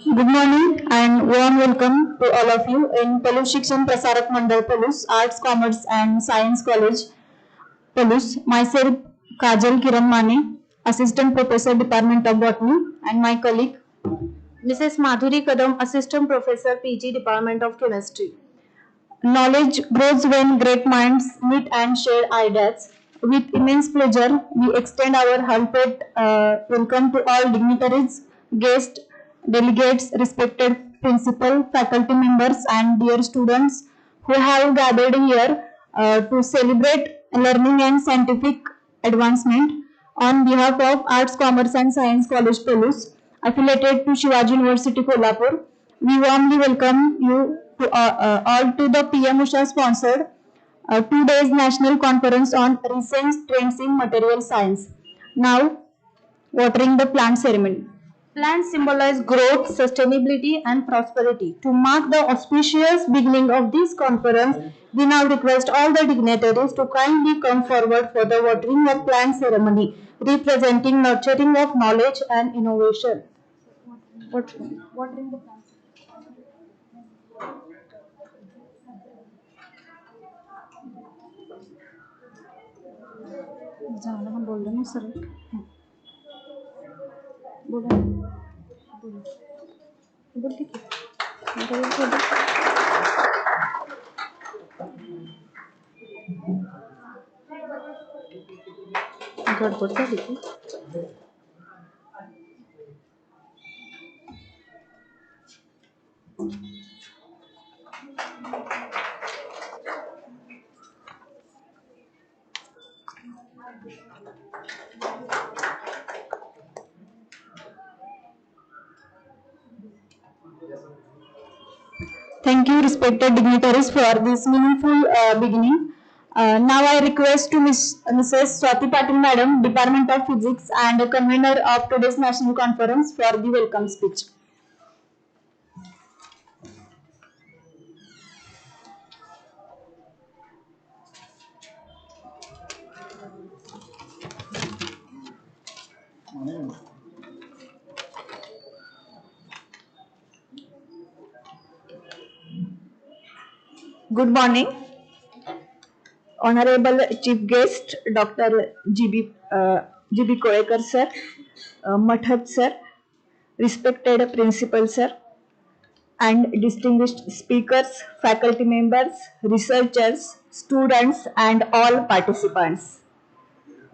Good morning and warm welcome to all of you in Palus Shikshan Prasarak Mandal Palus, Arts, Commerce and Science College, Palus. Myself, Kajal Kiran Mane, Assistant Professor, Department of Botany, and my colleague, Mrs. Madhuri Kadam, Assistant Professor, PG, Department of Chemistry. Knowledge grows when great minds meet and share ideas. With immense pleasure, we extend our heartfelt welcome to all dignitaries, guests, delegates, respected principal, faculty members, and dear students who have gathered here to celebrate learning and scientific advancement. On behalf of Arts, Commerce, and Science College, Pelus, affiliated to Shivaji University, Kolhapur, we warmly welcome you to all to the PM Usha sponsored 2 days national conference on recent trends in material science. Now, watering the plant ceremony. Plants symbolize growth, sustainability, and prosperity. To mark the auspicious beginning of this conference, we now request all the dignitaries to kindly come forward for the watering of plant ceremony, representing nurturing of knowledge and innovation. Watering the plants. झाला ना बोल ना sir बोला बोल ठीक आहे गडबड झाली की Thank you, respected dignitaries, for this meaningful beginning. Now I request to Mrs. Swati Patil Madam, Department of Physics and convener of today's national conference for the welcome speech. Good morning, Honorable Chief Guest Dr. G.B. Koekar Sir, Mathat Sir, respected Principal Sir, and distinguished speakers, faculty members, researchers, students, and all participants.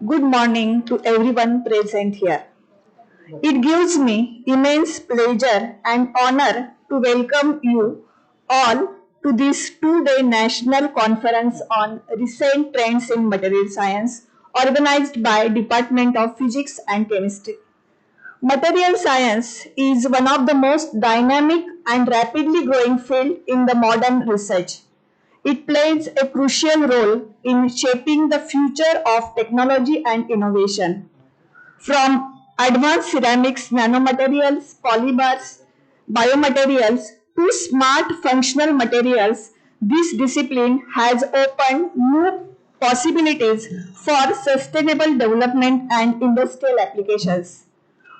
Good morning to everyone present here. It gives me immense pleasure and honor to welcome you all to this 2-day national conference on recent trends in material science organized by Department of Physics and Chemistry. Material science is one of the most dynamic and rapidly growing field in the modern research. It plays a crucial role in shaping the future of technology and innovation. From advanced ceramics, nanomaterials, polymers, biomaterials to smart functional materials, this discipline has opened new possibilities for sustainable development and industrial applications.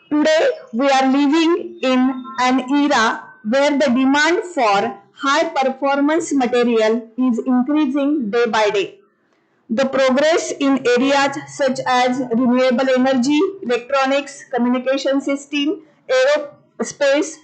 Today, we are living in an era where the demand for high performance material is increasing day by day. The progress in areas such as renewable energy, electronics, communication system, aerospace,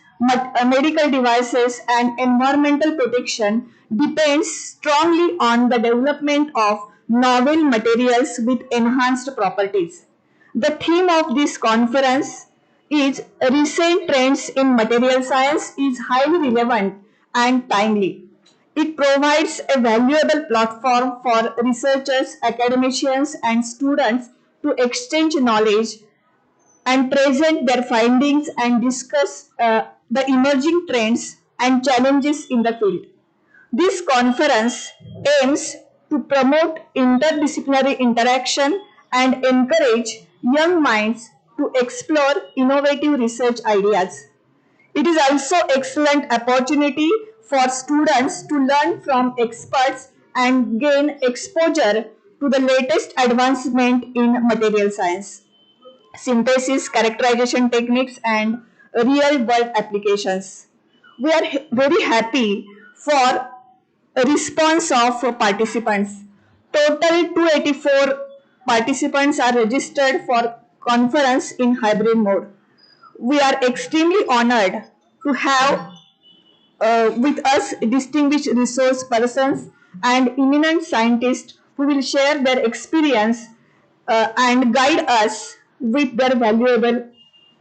medical devices, and environmental protection depends strongly on the development of novel materials with enhanced properties. The theme of this conference is recent trends in material science is highly relevant and timely. It provides a valuable platform for researchers, academicians, and students to exchange knowledge and present their findings and discuss the emerging trends and challenges in the field. This conference aims to promote interdisciplinary interaction and encourage young minds to explore innovative research ideas. It is also excellent opportunity for students to learn from experts and gain exposure to the latest advancement in material science, synthesis, characterization techniques, and real world applications. We are very happy for a response of participants. Total 284 participants are registered for conference in hybrid mode. We are extremely honored to have with us distinguished resource persons and eminent scientists who will share their experience and guide us with their valuable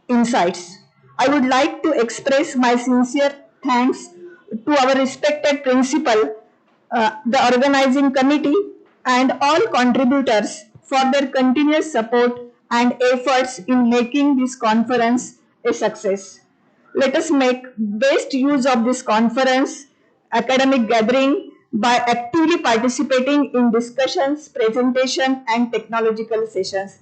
insights. I would like to express my sincere thanks to our respected principal, the organizing committee, and all contributors for their continuous support and efforts in making this conference a success. Let us make best use of this conference academic gathering by actively participating in discussions, presentation and technical sessions.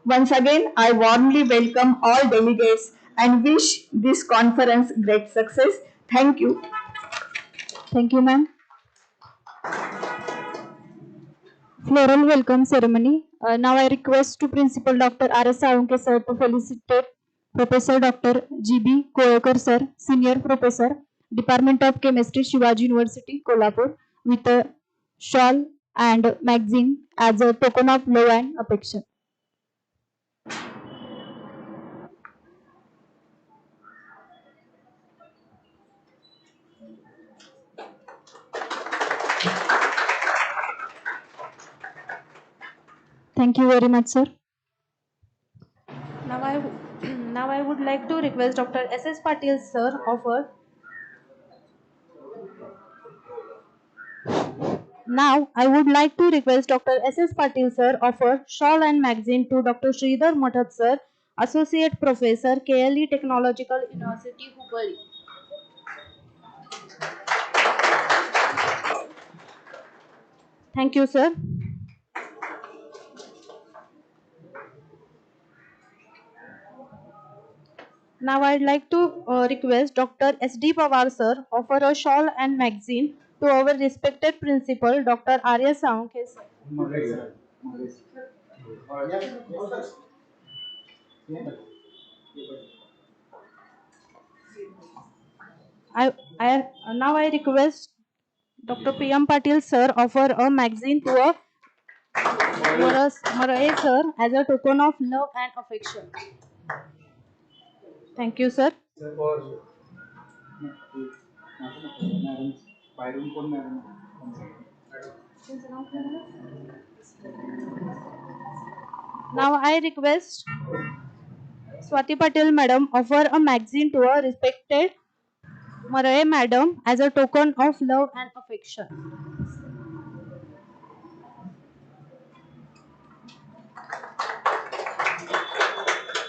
Once again, I warmly welcome all delegates and wish this conference great success. Thank you. Thank you, ma'am. Floral welcome ceremony. Now I request to Principal Dr. R.S. Salunke sir to felicitate Professor Dr. G.B. Koyakar sir, Senior Professor, Department of Chemistry, Shivaji University, Kolhapur, with a shawl and magazine as a token of love and affection. Thank you very much, sir. Now I would like to request Dr. S.S. Patil sir offer. Now I would like to request Dr. S.S. Patil sir offer shawl and magazine to Dr. Sridhar Mathat sir, Associate Professor, KLE Technological University, Hubballi. Thank you, sir. Now I'd like to request Dr. S.D. Pawar sir offer a shawl and magazine to our respected principal, Dr. Arya Saunke sir. Now I request Dr. P.M. Patil sir offer a magazine to a Marae sir as a token of love and affection. Thank you, sir. Now I request Swati Patel madam offer a magazine to a respected Marae madam as a token of love and affection.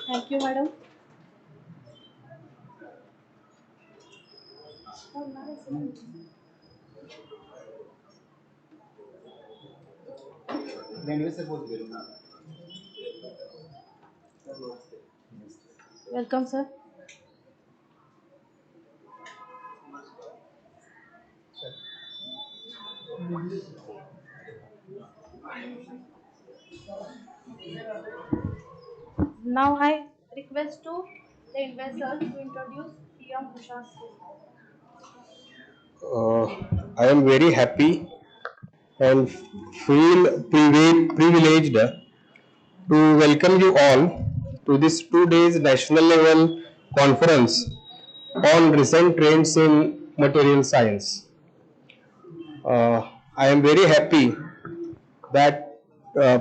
Thank you, madam. Welcome, sir. Now I request to the investor to introduce PM Usha. I am very happy and feel privileged to welcome you all to this 2 days national level conference on recent trends in material science. I am very happy that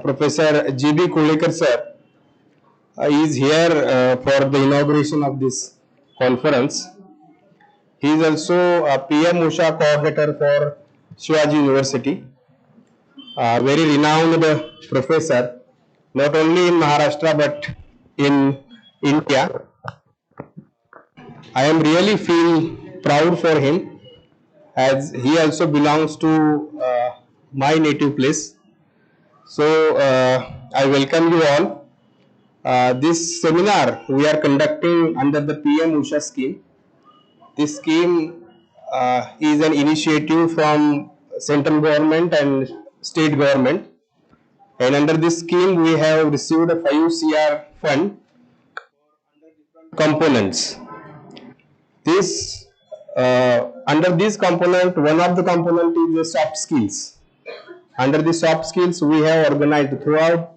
Professor G.B. Kulekar sir is here for the inauguration of this conference. He is also a PM Usha coordinator for Shivaji University, a very renowned professor, not only in Maharashtra but in India. I am really feel proud for him as he also belongs to my native place. So I welcome you all. This seminar we are conducting under the PM Usha scheme. This scheme is an initiative from central government and state government, and under this scheme we have received a 5 CR fund under different components. This under this component, one of the component is the soft skills. Under the soft skills, we have organized throughout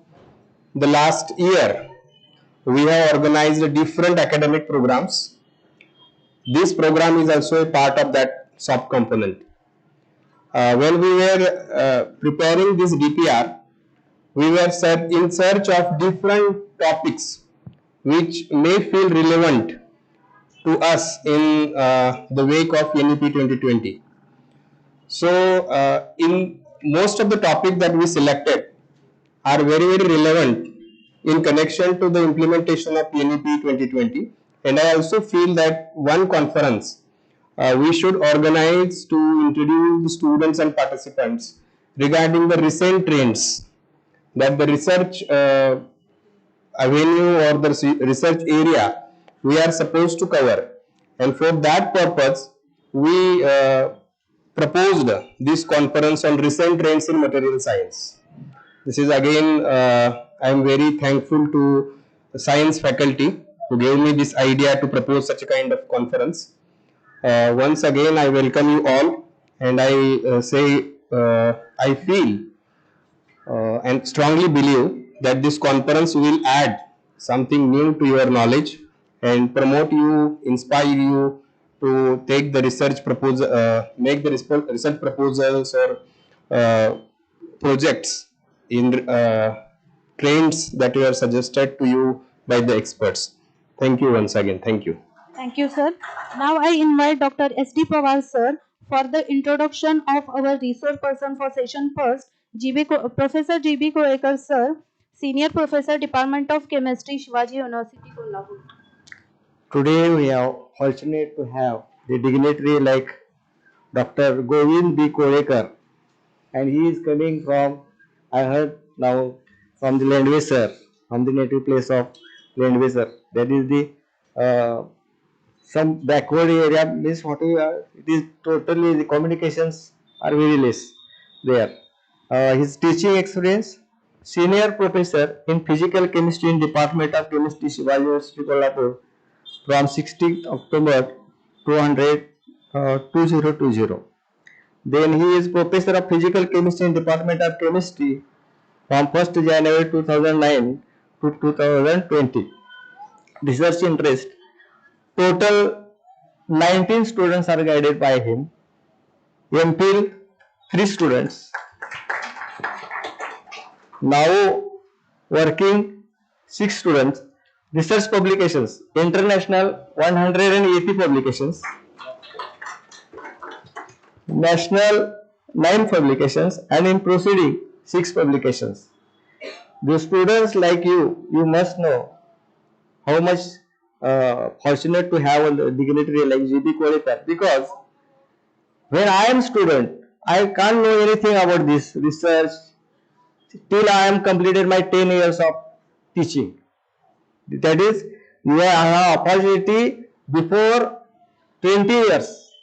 the last year. We have organized different academic programs. This program is also a part of that soft component. When we were preparing this DPR, we were in search of different topics which may feel relevant to us in the wake of NEP 2020. So, in most of the topics that we selected are very relevant in connection to the implementation of NEP 2020, and I also feel that one conference we should organize to introduce the students and participants regarding the recent trends that the research avenue or the research area we are supposed to cover, and for that purpose we proposed this conference on recent trends in material science. This is again, I am very thankful to the science faculty who gave me this idea to propose such a kind of conference. Once again, I welcome you all, and I I feel and strongly believe that this conference will add something new to your knowledge and promote you, inspire you to take the research proposal, make the research proposals or projects in trends that were suggested to you by the experts. Thank you once again. Thank you. Thank you, sir. Now I invite Dr. S.D. Pawar, sir, for the introduction of our resource person for session first, Professor G.B. Koekar, sir, Senior Professor, Department of Chemistry, Shivaji University, Kolhapur. Today we are fortunate to have the dignitary like Dr. Govind B. Koekar, and he is coming from, I heard now, from the Landwesar, from the native place of Landwesar. That is the some backward area, means whatever, it is totally, the communications are very less there. His teaching experience, Senior Professor in Physical Chemistry in Department of Chemistry, Shivaji University, Kolhapur, from 16th October 2020. Then he is Professor of Physical Chemistry in Department of Chemistry from 1st January 2009 to 2020. Research interest, total 19 students are guided by him. MPhil 3 students. Now working 6 students. Research publications, international 180 publications, national 9 publications, and in proceeding 6 publications. The students like you must know how much fortunate to have a dignitary like G.B. Koekar, because when I am student, I can't know anything about this research till I am completed my 10 years of teaching. That is, you have opportunity before 20 years.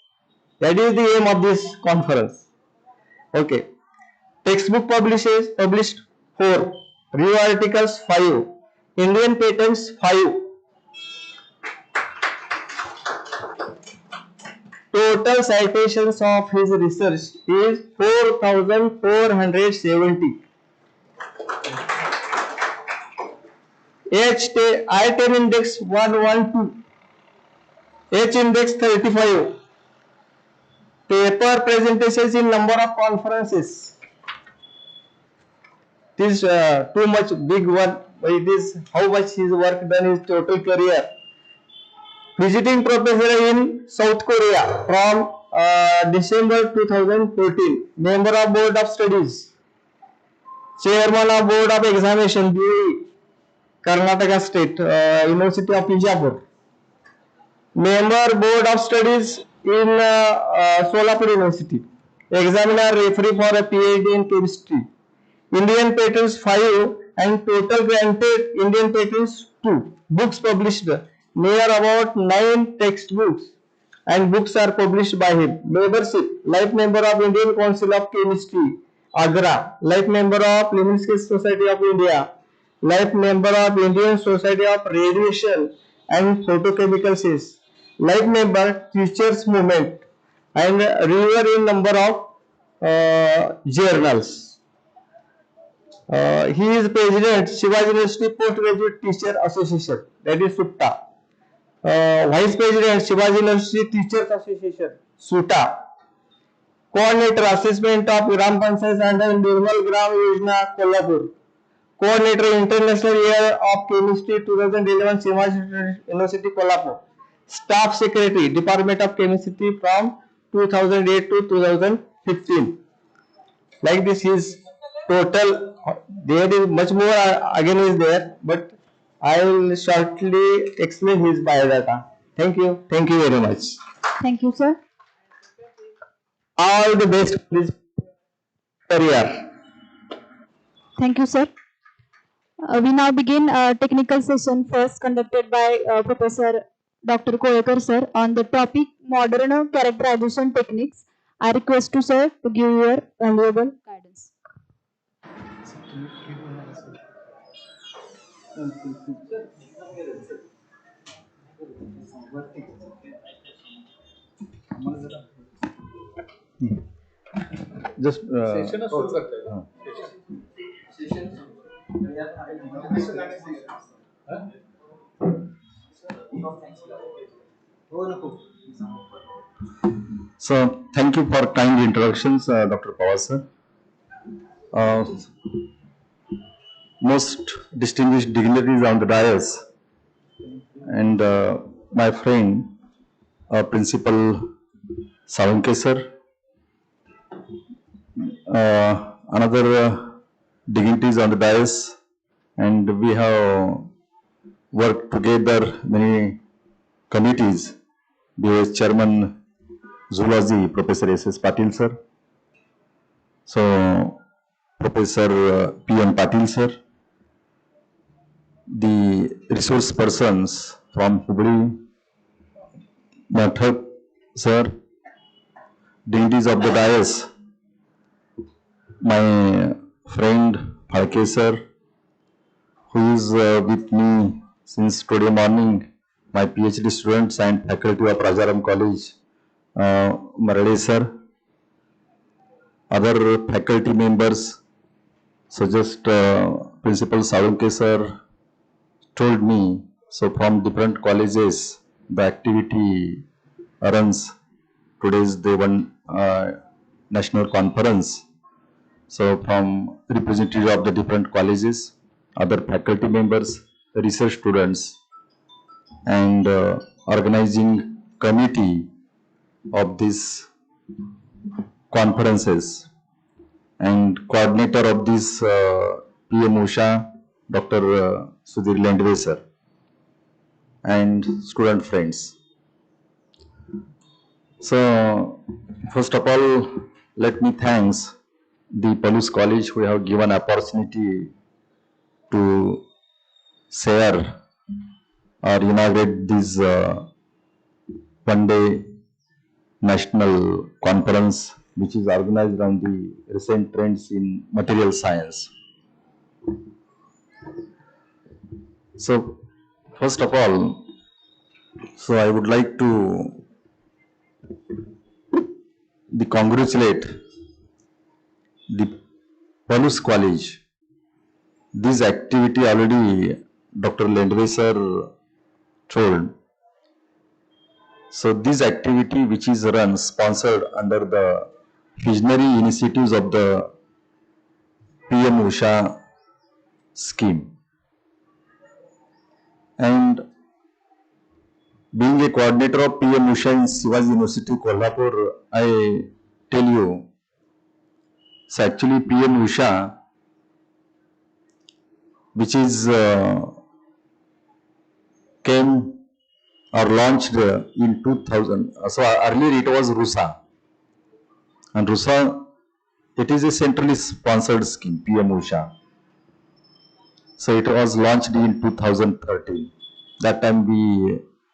That is the aim of this conference. Okay. Textbook published 4, review articles 5, Indian patents 5. Total citations of his research is 4,470. I-10 index 112, H index 35, paper presentations in number of conferences. It is too much big one, but it is how much his work done his total career. Visiting professor in South Korea from December 2014, member of Board of Studies, chairman of Board of Examination, BUE, Karnataka State, University of Bijapur. Member Board of Studies in Solapur University. Examiner referee for a PhD in chemistry. Indian patents 5 and total granted Indian patents 2. Books published, near about 9 textbooks and books are published by him. Membership, life member of Indian Council of Chemistry, Agra. Life member of Lemniscate Society of India. Life member of Indian Society of Radiation and photochemical cells. Like member, teachers movement, and reviewer in number of journals. He is president Shivaji University Postgraduate Teacher Association, that is SUPTA. Vice President Shivaji University Teachers Association, SUTA. Coordinator Assessment of Gram Panchayat under Nirmal Gram Yojana, Kolhapur. Coordinator International Year of Chemistry 2011, Shivaji University, Kolhapur. Staff Secretary, Department of Chemistry from 2008 to 2015. Like this is total, there is much more again is there, but I will shortly explain his biodata. Thank you very much. Thank you, sir. All the best for this career. Thank you, sir. We now begin a technical session first conducted by Professor Dr. Koyakar sir on the topic modern characterization techniques. I request to sir to give your valuable guidance. Just So, thank you for kind introductions, Dr. Pawar sir. Most distinguished dignitaries on the dais, and my friend, Principal Savanke sir, another dignitaries on the dais, and we have worked together many committees. The Chairman Zoology, Professor S.S. Patil sir, so Professor P.M. Patil sir, the resource persons from Hubli, Mathak sir, dignitaries of the dais, my friend Phalke sir, who is with me since today morning, my PhD students and faculty of Rajaram College, Marade sir, other faculty members, so just Principal Savanke sir told me, so from different colleges, the activity runs. Today's day one national conference. So from representative of the different colleges, other faculty members, research students, and organizing committee of these conferences, and coordinator of this PM Usha, Dr. Sudhir Lendve sir, and student friends. So first of all, let me thanks the Palus College who have given opportunity to share or inaugurate this one-day national conference which is organized on the recent trends in material science. So first of all, so I would like to congratulate the Palus College. This activity already Dr. Lendve sir told. So this activity which is run, sponsored under the visionary initiatives of the PM Usha scheme. And being a coordinator of PM Usha in Shivaji University, Kolhapur, I tell you, so actually PM Usha, which is came or launched in 2000. So earlier it was RUSA, and RUSA, it is a centrally sponsored scheme, PM Usha. So it was launched in 2013. That time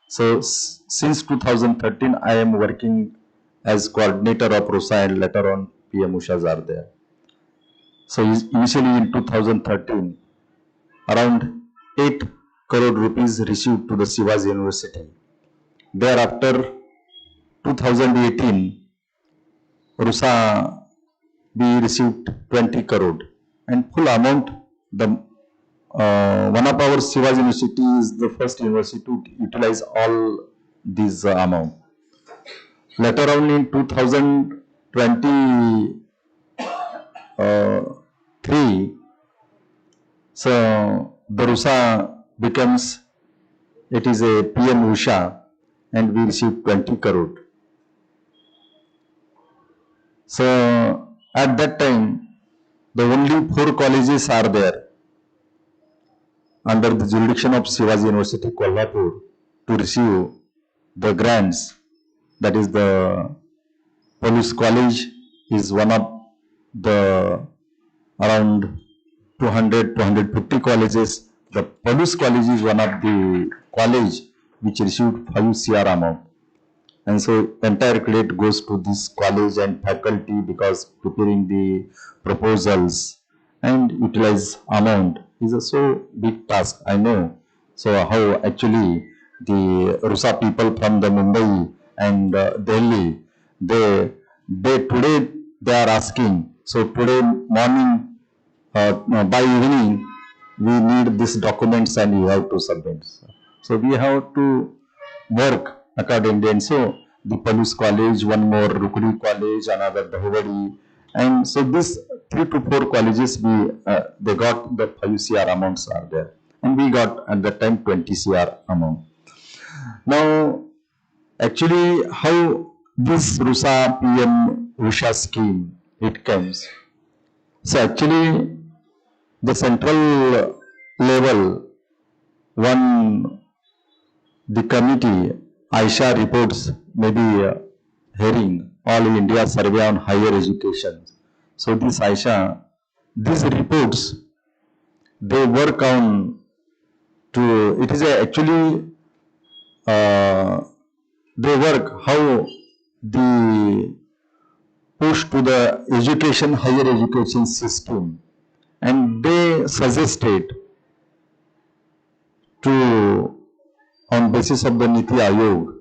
since 2013 I am working as coordinator of RUSA, and later on PM Ushas are there. So initially in 2013, around 8 crore rupees received to the Shivaji University. Thereafter, 2018, RUSA we received 20 crore, and full amount, the one of our Shivaji University is the first university to utilize all these amount. Later on in 2023, so the RUSA becomes, it is a PM Usha, and we received 20 crore. So at that time, the only 4 colleges are there under the jurisdiction of Shivaji University, Kolhapur, to receive the grants. That is, the Police College is one of the around 200-250 colleges. The Police College is one of the college which received 5 CR amount. And so entire credit goes to this college and faculty, because preparing the proposals and utilize amount is a so big task, I know. So how actually the RUSA people from the Mumbai and Delhi, they today they are asking, so today morning, by evening, we need these documents and you have to submit. So we have to work accordingly. And so the Police College, one more Rukuri College, another Dahwadi, and so this 3 to 4 colleges, we they got the 5 CR amounts are there, and we got at that time 20 CR amount. Now, actually, how this RUSA PM Usha scheme it comes? So actually, the central level, one the committee, Aisha reports, maybe hearing All India Survey on Higher Education. So this Aisha, these reports, they work on to, it is actually, they work how the push to the education, higher education system, and they suggested to, on basis of the Niti Ayog.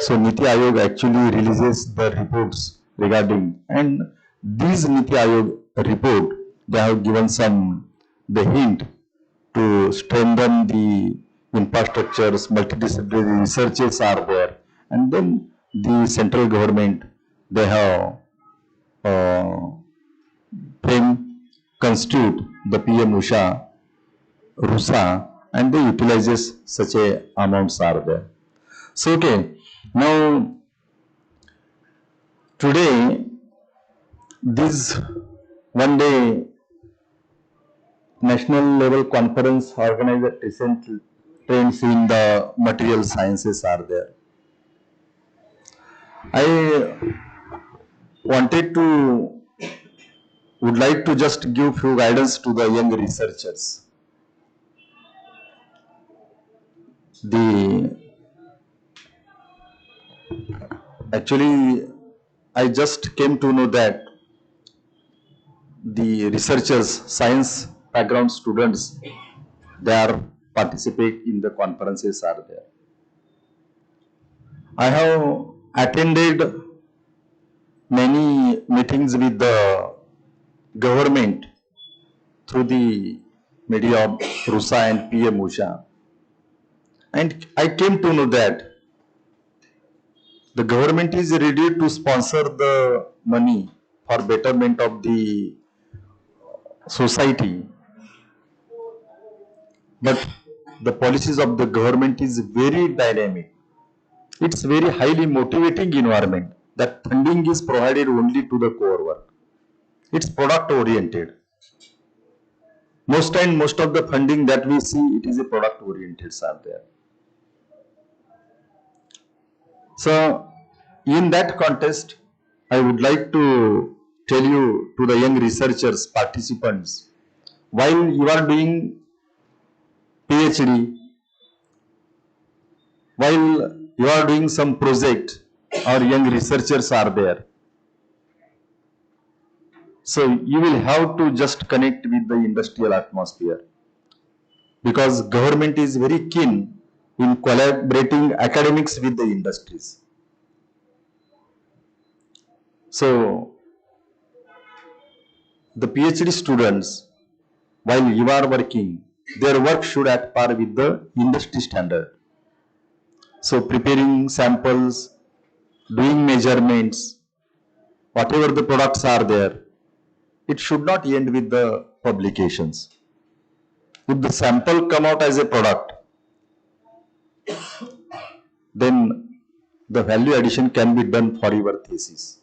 So Niti Ayog actually releases the reports regarding, and these Niti Ayog report, they have given some, the hint to strengthen the infrastructures, multidisciplinary researches are there, and then the central government, they have constitute the PM Usha, RUSA, and they utilizes such a amounts are there. So okay, now today this one day national level conference organized at recent trends in the material sciences are there. I would like to just give few guidance to the young researchers. Actually, I just came to know that the researchers, science background students, they are participate in the conferences are there. I have attended many meetings with the government through the media of RUSA and PM Usha, and I came to know that the government is ready to sponsor the money for betterment of the society, but the policies of the government is very dynamic. It's very highly motivating environment that funding is provided only to the core work. It's product oriented. Most of the funding that we see, it is a product oriented are there. So in that context, I would like to tell you to the young researchers, participants, while you are doing PhD, while you are doing some project, or young researchers are there, so you will have to just connect with the industrial atmosphere. because government is very keen in collaborating academics with the industries. So the PhD students, while you are working, their work should at par with the industry standard. So preparing samples, doing measurements, whatever the products are there, it should not end with the publications. If the sample come out as a product, then the value addition can be done for your thesis.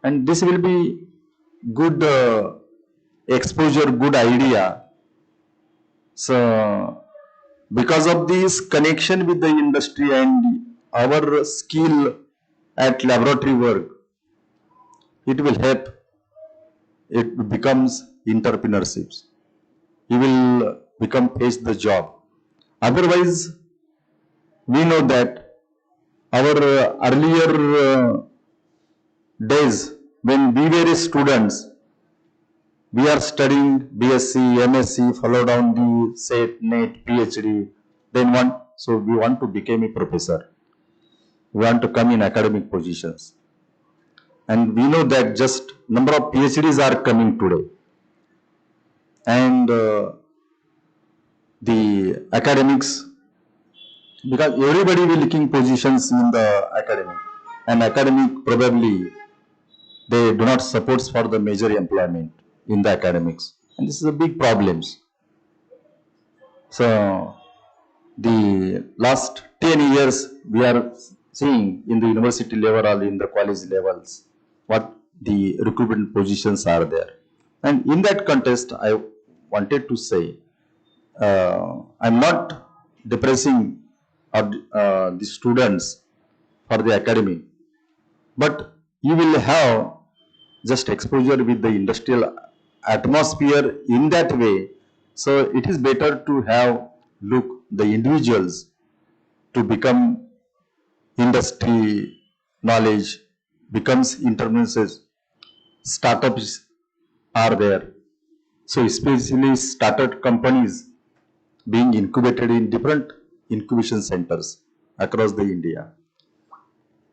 And this will be good exposure, good idea. So because of this connection with the industry and our skill at laboratory work, it will help. It becomes entrepreneurships. You will become face the job. Otherwise, we know that our earlier days when we were students, we are studying BSc, MSc, follow down the SET, NET, PhD, then so we want to become a professor. We want to come in academic positions. And we know that just number of PhDs are coming today. And the academics, because everybody will looking positions in the academic, and academic probably they do not support for the major employment in the academics, and this is a big problems. So the last 10 years we are seeing in the university level or in the college levels what the recruitment positions are there, and in that context I wanted to say I'm not depressing the students for the academic, but you will have just exposure with the industrial atmosphere in that way. So it is better to have look the individuals to become industry knowledge, becomes entrepreneurs, startups are there. So especially startup companies being incubated in different incubation centers across the India.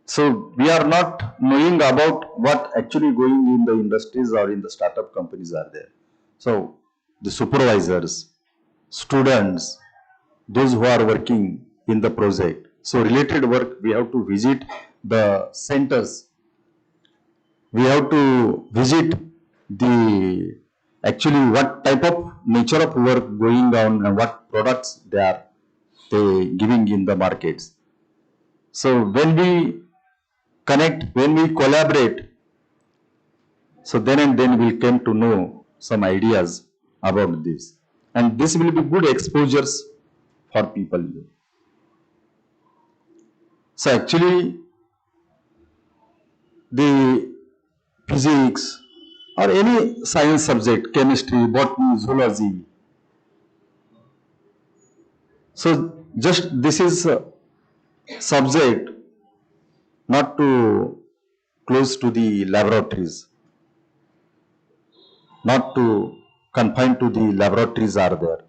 So we are not knowing about what actually going in the industries or in the startup companies are there. So the supervisors, students, those who are working in the project. So related work, we have to visit the centers. We have to visit the actually what type of nature of work going on and what products they giving in the markets. So when we connect, when we collaborate, so then and then we came to know some ideas about this, and this will be good exposures for people. So actually the physics or any science subject, chemistry, botany, zoology, so just this is a subject not to close to the laboratories, not to confine to the laboratories are there.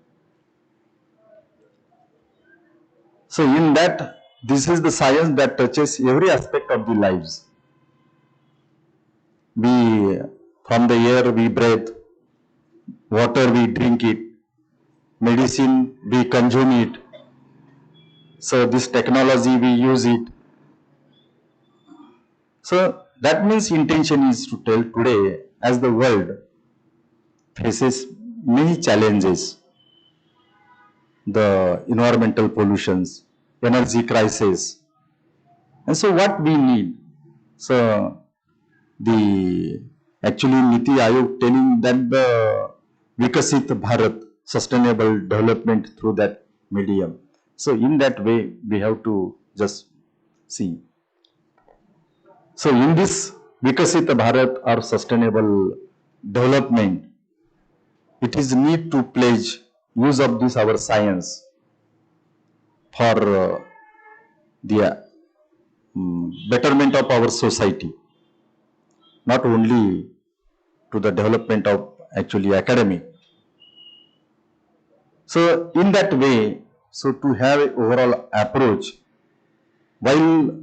So in that, this is the science that touches every aspect of the lives. We, from the air we breathe, water we drink it, medicine we consume it. So this technology we use it. So that means intention is to tell today as the world faces many challenges, the environmental pollutions, energy crisis, and so what we need. So the actually Niti Aayog telling that the Vikasit Bharat, sustainable development through that medium. So in that way we have to just see. So in this Vikasit Bharat or sustainable development, it is need to pledge use of this our science for the betterment of our society, not only to the development of actually academic. So in that way, so to have an overall approach, while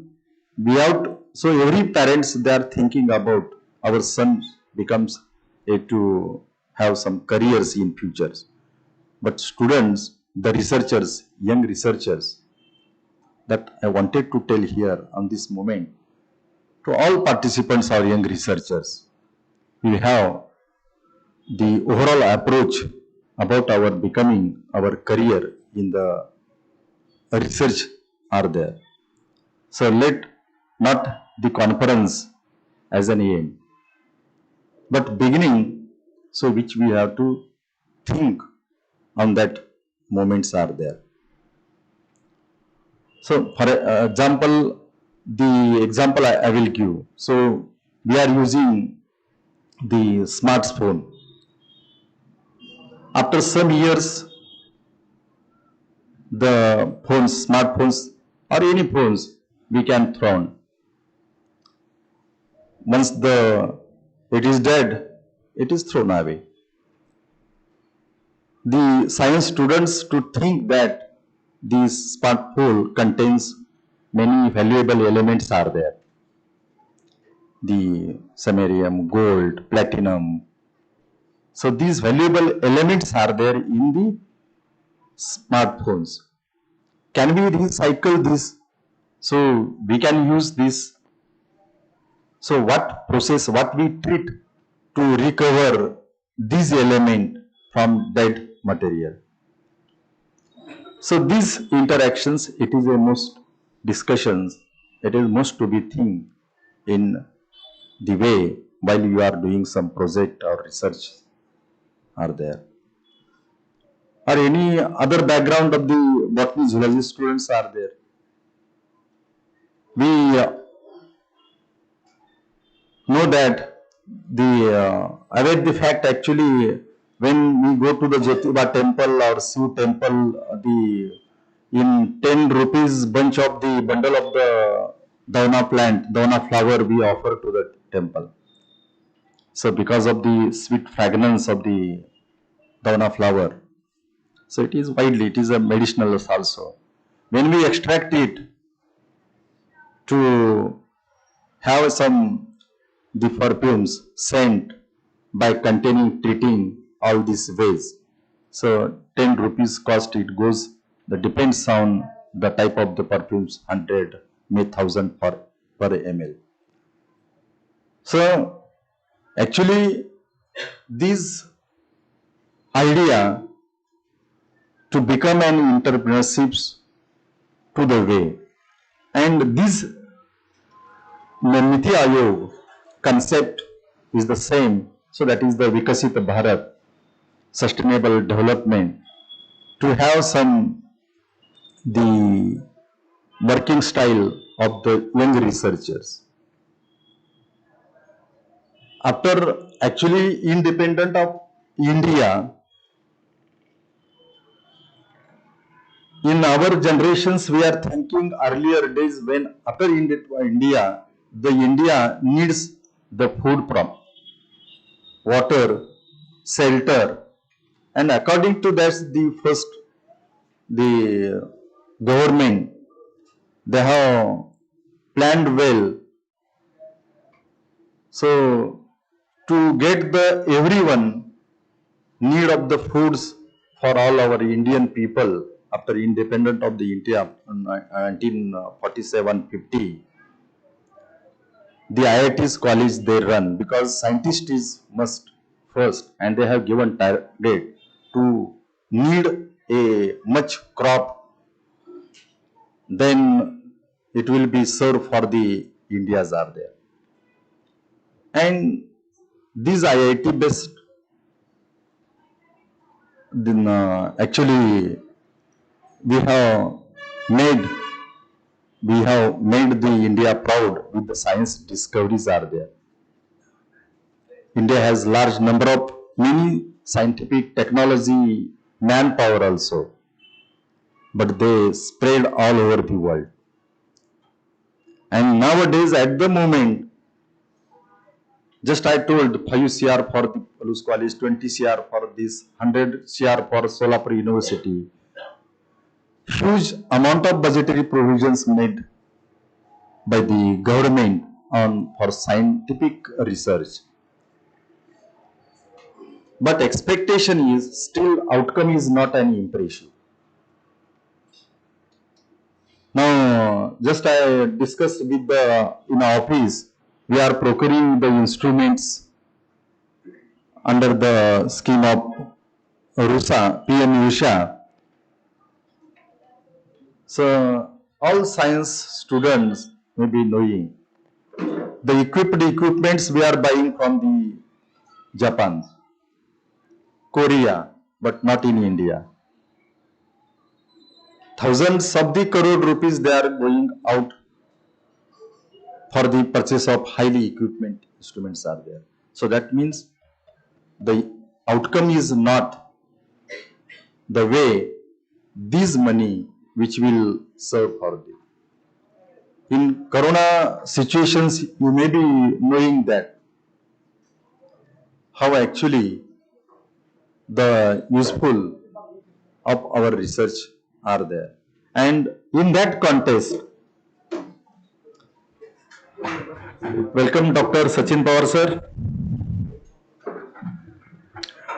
we have, so every parents they are thinking about our son becomes to have some careers in futures. But students, the researchers, young researchers, that I wanted to tell here on this moment, to all participants or young researchers, we have the overall approach about our becoming our career in the research are there. So let not the conference as an aim, but beginning, so which we have to think on that moments are there. So for example, the example I will give. So we are using the smartphone. After some years, the phones, smartphones or any phones we can throw. Once it is dead, it is thrown away. The science students to think that this smartphone contains many valuable elements are there. The samarium, gold, platinum. So these valuable elements are there in the smartphones. Can we recycle this? So we can use this. So what process, what we treat to recover this element from that material? So these interactions, it is a most discussions, it is most to be think in the way while you are doing some project or research are there. Or any other background of the botany zoology students are there. We know that await the fact actually when we go to the Jyotiba temple or Shiv temple, in 10 rupees bunch of the bundle of the Dauna plant, Dauna flower we offer to the temple. So because of the sweet fragrance of the Dauna flower, so it is widely, it is a medicinal also. When we extract it to have some the perfumes scent by containing treating all these ways. So 10 rupees cost it goes, that depends on the type of the perfumes, 100, may 1000 per ml. So actually this idea to become an entrepreneurship to the way, and this Niti Ayog concept is the same. So that is the Vikasit Bharat, sustainable development, to have some the working style of the young researchers. After actually independent of India, in our generations we are thinking earlier days when after India, the India needs the food from water, shelter, and according to that the government, they have planned well. So to get the everyone need of the foods for all our Indian people after independent of the India in 1947-50, the IIT's college they run because scientist is must first, and they have given target to need a much crop, then it will be served for the Indias are there. And these IIT based, then actually we have made the India proud with the science discoveries are there. India has large number of many scientific technology manpower also, but they spread all over the world. And nowadays at the moment, Just I told 5 CR for the Palus College, 20 CR for this, 100 CR for Solapur University. Huge amount of budgetary provisions made by the government on for scientific research. But expectation is still outcome is not an impressive. Now, just I discussed with the in office, we are procuring the instruments under the scheme of RUSA, PM USHA. So, all science students may be knowing the equipments we are buying from the Japan, Korea, but not in India. Thousands of the crore rupees they are going out for the purchase of highly equipment instruments are there. So that means the outcome is not the way this money which will serve for them. In corona situations, you may be knowing that how actually the useful of our research are there. And in that context, welcome Dr. Sachin Pawar sir.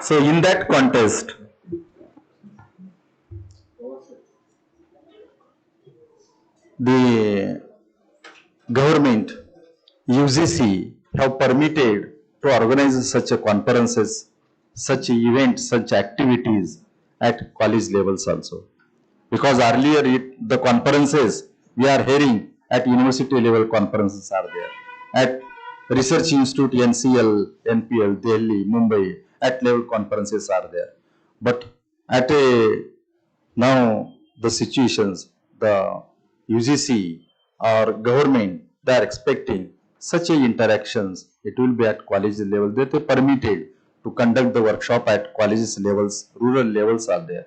So in that context, the government, UGC have permitted to organize such a conferences, such events, such activities at college levels also. Because earlier the conferences we are hearing at university level conferences are there. At Research Institute, NCL, NPL, Delhi, Mumbai, at level conferences are there. But at now the situations, the UGC or government, they are expecting such a interactions. It will be at college level. They are permitted to conduct the workshop at colleges levels, rural levels are there.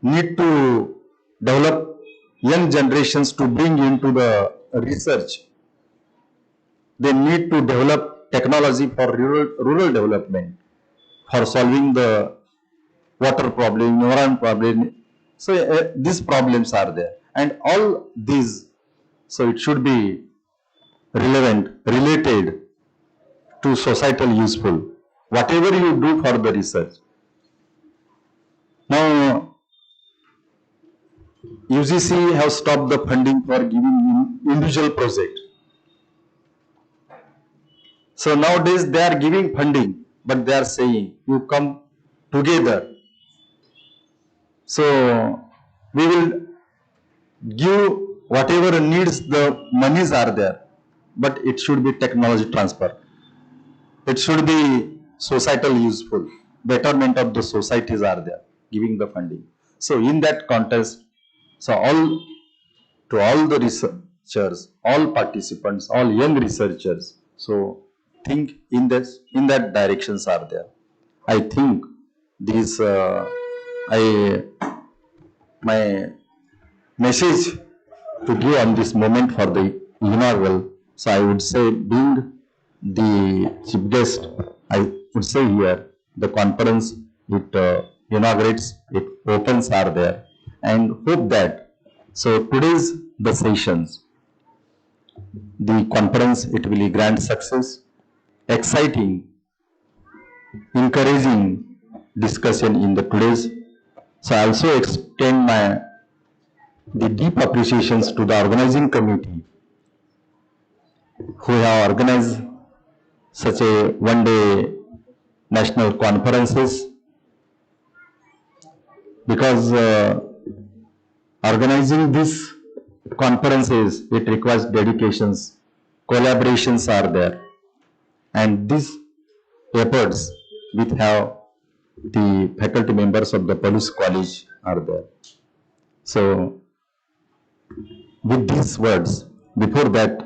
Need to develop young generations to bring into the research. They need to develop technology for rural development, for solving the water problem, environment problem. So these problems are there, and all these. So it should be relevant, related to societal useful. Whatever you do for the research. Now, UGC have stopped the funding for giving individual project. So nowadays they are giving funding, but they are saying you come together. So we will give whatever needs the monies are there, but it should be technology transfer. It should be societal useful. Betterment of the societies are there, giving the funding. So in that context, so all the researchers, all participants, all young researchers, so think in that directions are there. I think these my message to give on this moment for the inaugural. So I would say, being the chief guest, I would say here the conference it inaugurates, it opens are there, and hope that so today's the sessions, the conference it will be grand success, exciting, encouraging discussion in the today's. So I also extend the deep appreciations to the organizing committee who have organized such a one-day national conferences, because organizing these conferences, it requires dedications, collaborations are there, and these efforts with have the faculty members of the Palus College are there. So with these words, before that,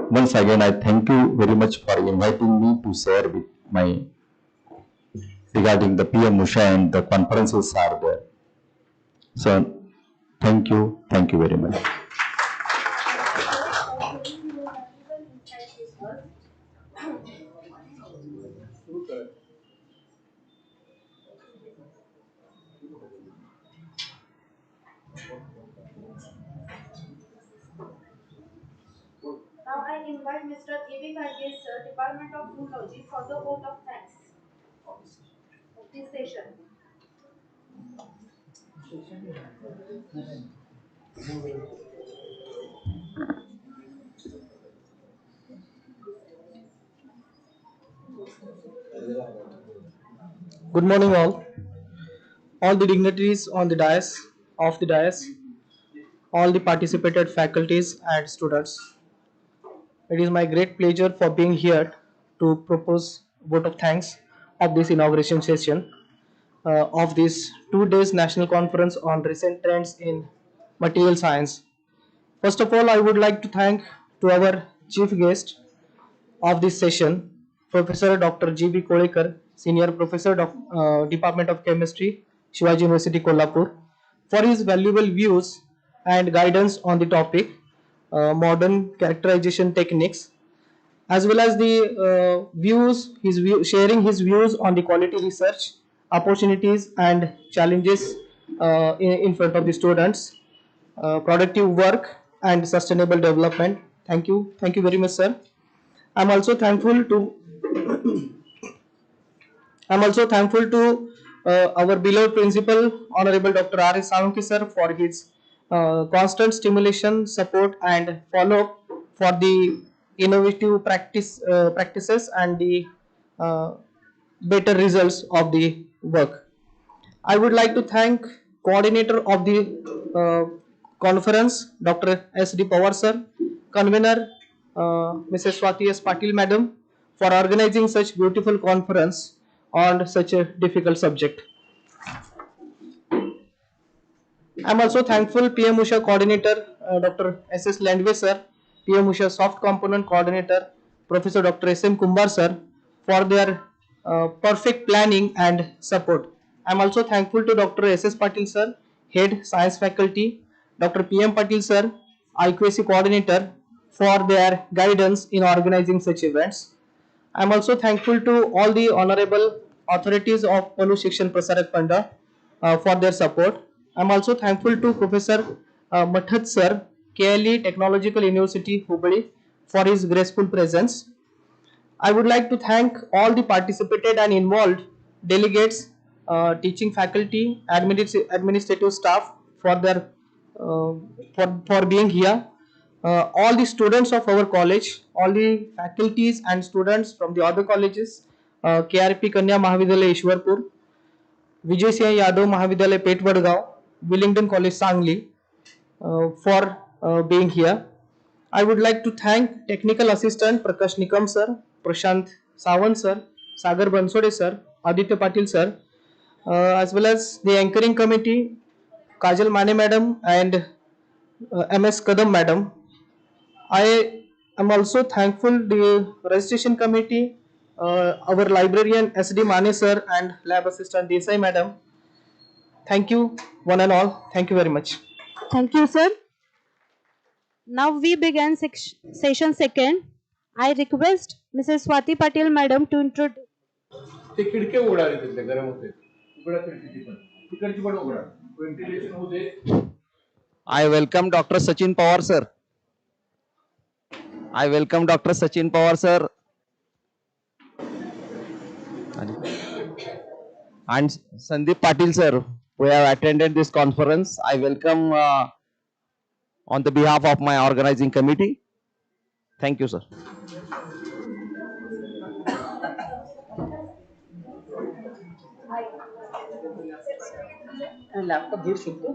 once again I thank you very much for inviting me to share with my regarding the PM USHA and the conferences are there. So thank you very much. invite Mr. G.B. Kargil, sir, Department of Zoology, for the vote of thanks of this session. Good morning, all the dignitaries on the dais, all the participated faculties and students. It is my great pleasure for being here to propose vote of thanks of this inauguration session of this 2 days national conference on recent trends in material science. First of all, I would like to thank to our chief guest of this session, Professor Dr. G.B. Kolekar, Senior Professor of Department of Chemistry, Shivaji University, Kolhapur, for his valuable views and guidance on the topic, modern characterization techniques, as well as the sharing his views on the quality research, opportunities and challenges in front of the students, productive work and sustainable development. Thank you very much, sir. I'm also thankful to our beloved principal, Honorable Dr. R.S. Salunke sir, for his constant stimulation, support, and follow-up for the innovative practices and the uh, better results of the work. I would like to thank coordinator of the conference, Dr. S.D. Pawar sir, convener, Mrs. Swati S. Patil madam, for organizing such beautiful conference on such a difficult subject. I am also thankful PM Usha coordinator, Dr. S.S. Landwe sir, PM Usha soft component coordinator, Professor Dr. S.M. Kumbar sir, for their perfect planning and support. I am also thankful to Dr. S.S. Patil sir, head science faculty, Dr. PM Patil sir, IQAC coordinator, for their guidance in organizing such events. I am also thankful to all the honorable authorities of Palu Shikshan Prasarak Panda for their support. I am also thankful to Professor Mathat sir, KLE Technological University, Hubli, for his graceful presence. I would like to thank all the participated and involved delegates, teaching faculty, administrative staff for their for being here. All the students of our college, all the faculties and students from the other colleges, KRP Kanya Mahavidyalaya Ishwarpur, Vijay Singh Yadav Mahavidyalaya Pet Vadgaon, Willingdon College Sangli, for being here. I would like to thank technical assistant Prakash Nikam sir, Prashant Sawant sir, Sagar Bansode sir, Aditya Patil sir, as well as the anchoring committee, Kajal Mane madam and MS Kadam madam. I am also thankful the registration committee, our librarian SD Mane sir and lab assistant Desai madam. Thank you one and all. Thank you very much. Thank you, sir. Now we begin session second. I request Mrs. Swati Patil madam to introduce. ते खिडके उघडा रे तिथले गरम होते उघडा खिडकी पण तिकडची पण उघडा व्हेंटिलेशन होते. I welcome Dr. Sachin Pawar sir. I welcome Dr. Sachin Pawar sir and Sandeep Patil sir who have attended this conference. I welcome on the behalf of my organizing committee. Thank you, sir. Laptop घेऊ शकतो.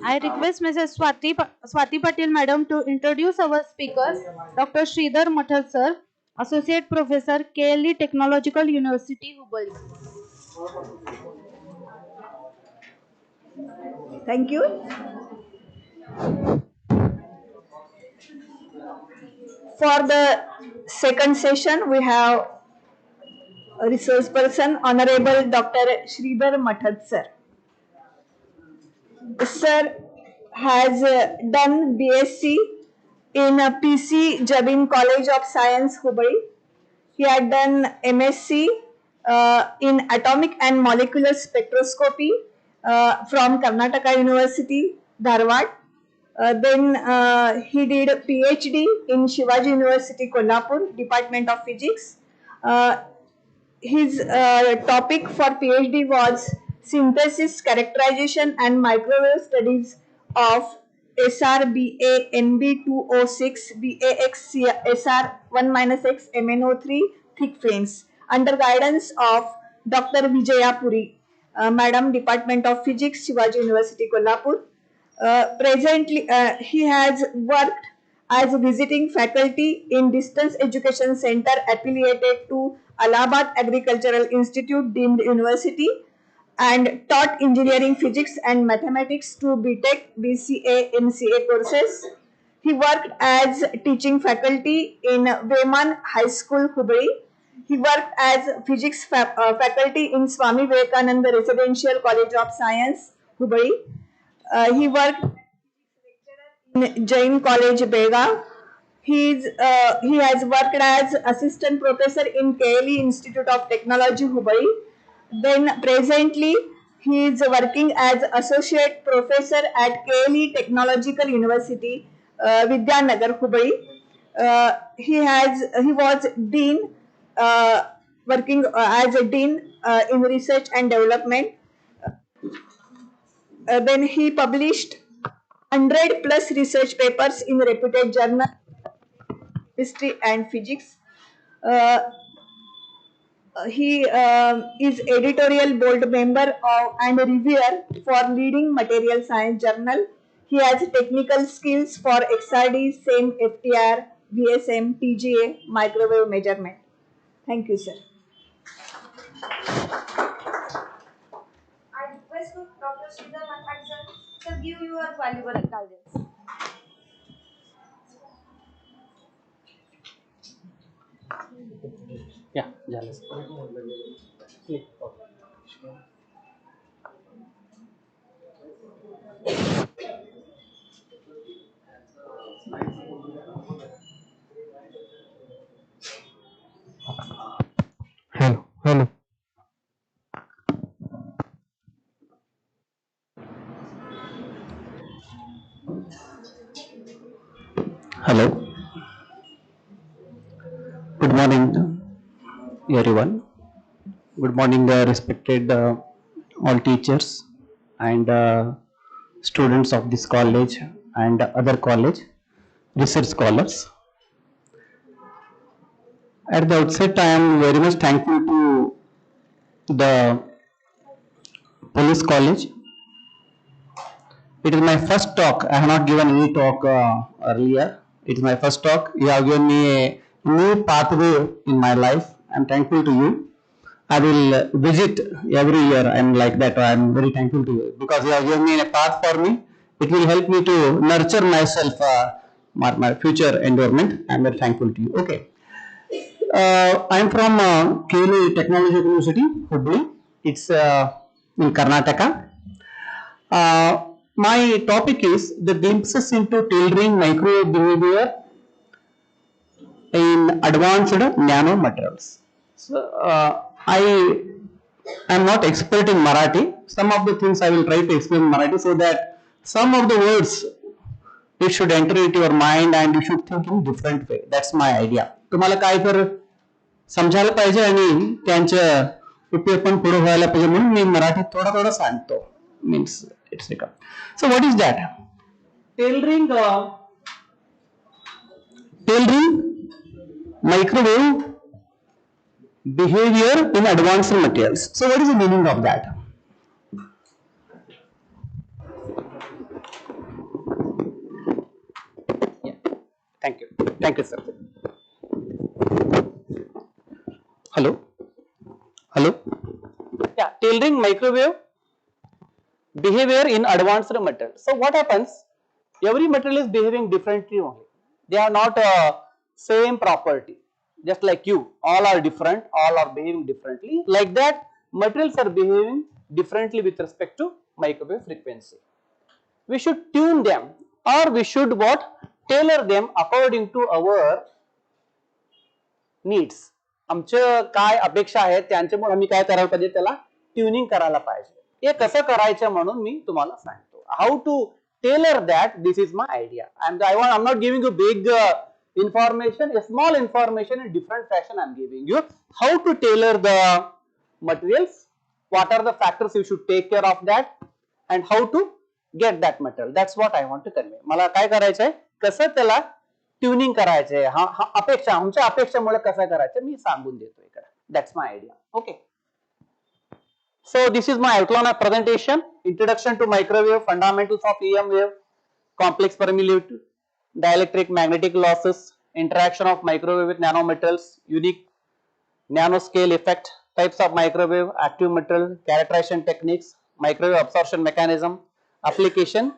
I request Mrs. Swati Patil Madam to introduce our speakers, Dr. Sridhar Mathad Sir, Associate Professor, KLE Technological University, Hubballi. Thank you. For the second session, we have a resource person, Honorable Dr. Sridhar Mathad Sir. Sir has done BSc in PC Jabin College of Science, Hubballi. He had done MSc in Atomic and Molecular Spectroscopy from Karnataka University, Dharwad. Then he did PhD in Shivaji University, Kolhapur, Department of Physics. His topic for PhD was synthesis, characterization, and microwave studies of SRBA NB206 BAX SR1-X MnO3 thick flames under guidance of Dr. Vijaya Puri, Madam, Department of Physics, Shivaji University, Kolhapur. Presently, he has worked as a visiting faculty in Distance Education Center affiliated to Allahabad Agricultural Institute deemed university and taught engineering, physics and mathematics to BTech, BCA, MCA courses. He worked as teaching faculty in Veman High School, Hubballi. He worked as physics faculty in Swami Vivekananda Residential College of Science, Hubballi. He worked in Jain College, Bega. He has worked as assistant professor in KLE Institute of Technology, Hubballi. Then presently he is working as associate professor at KLE Technological University, Vidyanagar, Hubballi. He was dean, working as a dean in research and development. Then he published 100 plus research papers in reputed journal, history and physics. He is editorial board member of, and reviewer for leading material science journal. He has technical skills for XRD, SEM, FTR, VSM, TGA, microwave measurement. Thank you, sir. I request Dr. Sridhar Mathad Sir to give you a valuable guidance. Yeah, jealous. Hello. Hello. Good morning, everyone. Good morning, respected all teachers and students of this college and other college, research scholars. At the outset, I am very much thankful to the police college. It is my first talk. I have not given any talk earlier. It is my first talk. You have given me a new pathway in my life. I am thankful to you. I will visit every year. I am like that. I am very thankful to you because you have given me a path for me. It will help me to nurture myself, my future environment. I am very thankful to you. Okay. I am from KLE Technology University, Hubballi. It's in Karnataka. My topic is the glimpses into tailoring microwave behavior in advanced nanomaterials. So, I am not expert in Marathi. Some of the things I will try to explain in Marathi so that some of the words it should enter into your mind and you should think in different way. That's my idea. तुम्हाला काय तर समजायला पाहिजे आणि त्यांच्या उपयोग पण पुढे व्हायला पाहिजे म्हणून मी मराठीत थोडा थोडा सांगतो. Means it's like so what is that? Tailoring microwave behavior in advanced materials. So what is the meaning of that? Yeah. Thank you sir. Hello. Yeah, tailoring microwave behavior in advanced material. So what happens? Every material is behaving differently only. They are not same property. Just like you, all are different, all are behaving differently. Like that, materials are behaving differently with respect to microwave frequency. We should tune them, or we should what? Tailor them according to our needs. आमच्या काय अपेक्षा आहेत त्यांच्यामुळे आम्ही काय करायला पाहिजे त्याला ट्युनिंग करायला पाहिजे. हे कसं करायचं म्हणून मी तुम्हाला सांगतो. How to tailor that, this is my idea. I'm not giving you big information, a small information in different fashion I'm giving you. How to tailor the materials, what are the factors you should take care of that, and how to get that material. That's what I want to convey. मला काय करायचंय, कसं त्याला tuning करायचंय, अपेक्षा, आमच्या अपेक्षेमुळे कसं करायचं मी सांगून देतो इकडे. That's my idea. Okay. So this is my outline of presentation. Introduction to microwave, fundamentals of EM wave, complex permeability, dielectric magnetic losses, interaction of microwave with nanometals, unique nanoscale effect, types of microwave, active material, characterization techniques, microwave absorption mechanism, application,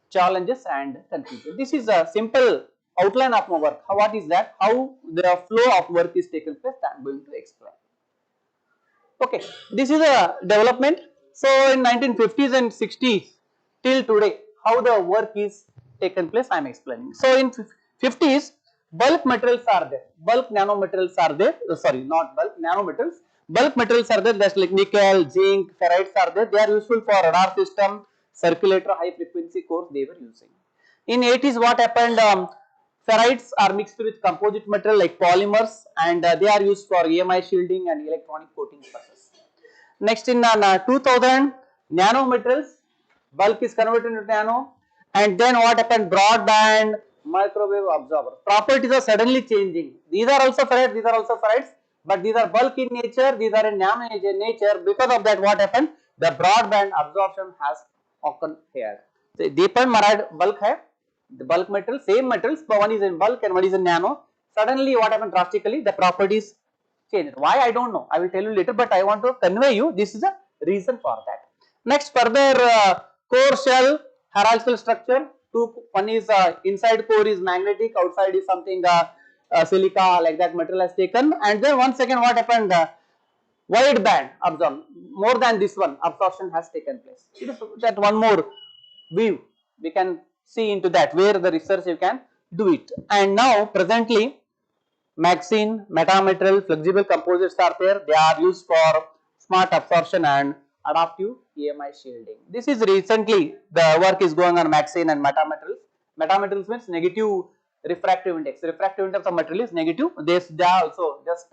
challenges and conclusion. This is a simple outline of my work. What is that? How the flow of work is taken place, I am going to explain. Okay, this is a development. So in 1950s and 60s till today, how the work is taken place I am explaining. So in 50s, bulk materials are there, bulk nanomaterials are there, sorry not bulk, nanomaterials, bulk materials are there, that's like nickel, zinc, ferrites are there. They are useful for radar system, circulator, high frequency cores they were using. In 80s what happened, ferrites are mixed with composite material like polymers, and they are used for EMI shielding and electronic coating process. Next in 2000, nanomaterials, bulk is converted into nano, and then what happened, broadband microwave absorber. Properties are suddenly changing. These are also ferrites, these are also ferrites, but these are bulk in nature, these are in nano in nature. Because of that what happened, the broadband absorption has occurred here. So ये पण bulk है, the bulk material, same materials, but one is in bulk and one is in nano. Suddenly what happened drastically, the properties changed. Why I don't know, I will tell you later, but I want to convey you this is a reason for that. Next further, core shell hierarchical structure. One is inside core is magnetic, outside is something silica, like that material has taken, and then one second what happened, wide band absorption, more than this one absorption has taken place. It is that one more view we can see into that, where the research you can do it. And now presently MXene, metamaterial, flexible composites are there. They are used for smart absorption and adaptive EMI shielding. This is recently the work is going on MXene and metamaterials. Metamaterials means negative refractive index. Refractive index of material is negative. They are also just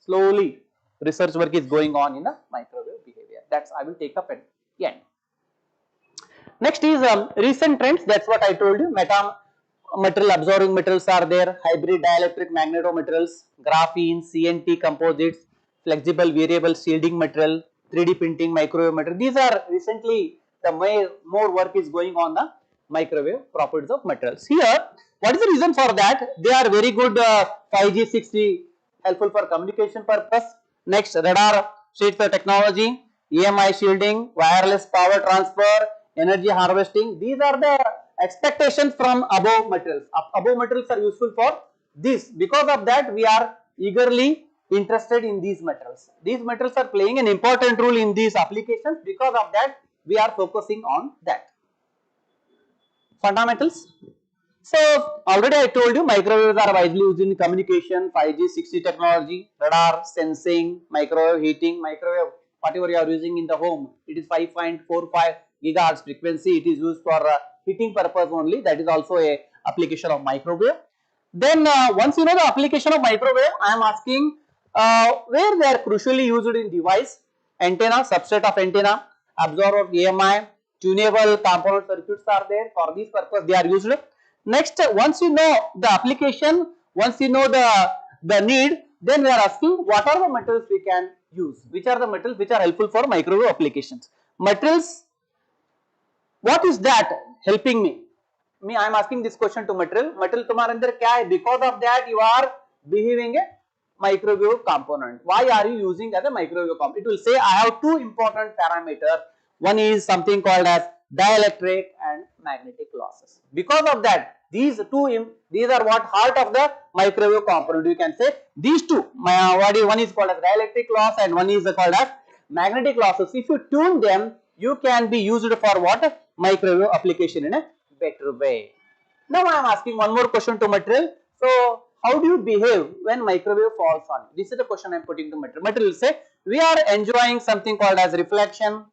slowly research work is going on in the microwave behavior. That's I will take up at the end. Next is recent trends. That's what I told you. Metamaterial absorbing materials are there. Hybrid dielectric magnetomaterials, graphene, CNT composites, flexible variable shielding material, 3D printing, microwave material. These are recently the more work is going on the microwave properties of materials. Here, what is the reason for that? They are very good 5G, 6G, helpful for communication purpose. Next, radar sheets technology, EMI shielding, wireless power transfer, energy harvesting. These are the expectations from above materials. Above materials are useful for this. Because of that, we are eagerly interested in these metals. These metals are playing an important role in these applications. Because of that, we are focusing on that. Fundamentals. So already I told you microwaves are widely used in communication, 5G, 6G technology, radar, sensing, microwave heating, microwave whatever you are using in the home. It is 5.45 gigahertz frequency. It is used for heating purpose only. That is also a application of microwave. Then once you know the application of microwave, I am asking where they are crucially used in device, antenna, subset of antenna, absorber, EMI, tunable component circuits are there. For this purpose they are used. Next, once you know the application, once you know the need, then we are asking what are the metals we can use, which are the metals which are helpful for microwave applications. Materials, what is that helping me? I am asking this question to material. Material तुम्हारे अंदर क्या है? Because of that you are behaving a microwave component. Why are you using as a microwave component? It will say I have two important parameters. One is something called as dielectric and magnetic losses. Because of that, these are what heart of the microwave component. You can say these two. One is called as dielectric loss and one is called as magnetic losses. If you tune them, you can be used for what? Microwave application in a better way. Now I am asking one more question to material. So how do you behave when microwave falls on you? This is the question I am putting to material. Material will say we are enjoying something called as reflection,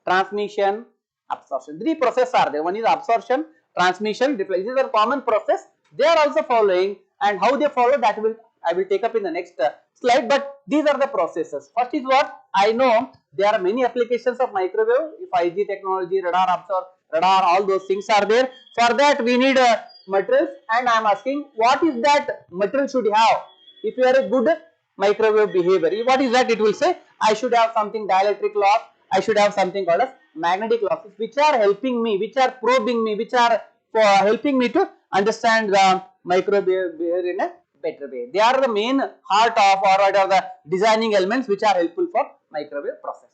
transmission, absorption. Three processes are there. One is absorption, transmission, reflection. This is a common process. They are also following, and how they follow that I will take up in the next slide. But these are the processes. First is what I know. There are many applications of microwave, 5G technology, radar, all those things are there. For that we need materials, and I am asking what is that material should have if you are a good microwave behavior. What is that? It will say I should have something dielectric loss, I should have something called as magnetic losses, which are helping me, which are probing me, which are helping me to understand the microwave behavior in a better way. They are the main heart of or what are the designing elements which are helpful for microwave process.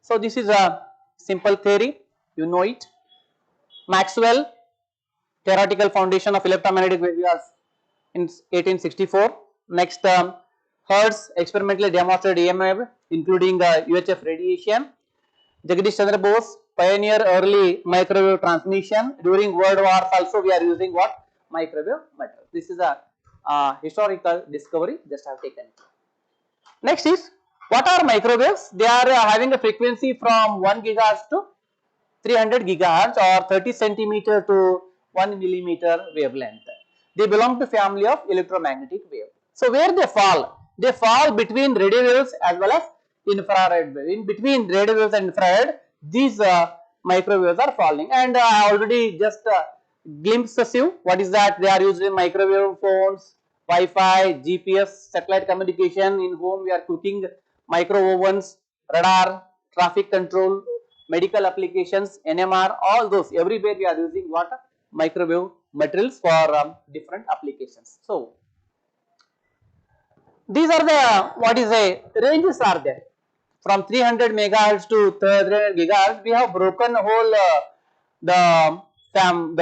So this is a simple theory, you know it. Maxwell, theoretical foundation of electromagnetic waves in 1864. Next, Hertz experimentally demonstrated EMF including UHF radiation. Jagadish Chandra Bose, pioneer early microwave transmission. During World Wars also we are using what? Microwave material. This is a historical discovery, just have taken it. Next is, what are microwaves? They are having a frequency from 1 gigahertz to 300 gigahertz or 30 centimeter to 1 millimeter wavelength. They belong to family of electromagnetic wave. So where they fall? They fall between radio waves as well as infrared wave. In between radio waves and infrared, these microwaves are falling. And I already just glimpsed you. What is that? They are used in microwave phones, Wi-Fi, GPS, satellite communication. In home, we are cooking, micro ovens, radar, traffic control, medical applications, NMR, all those. Everywhere we are using what? Microwave materials for different applications. So these are the ranges are there. From 300 megahertz to 300 gigahertz, we have broken whole the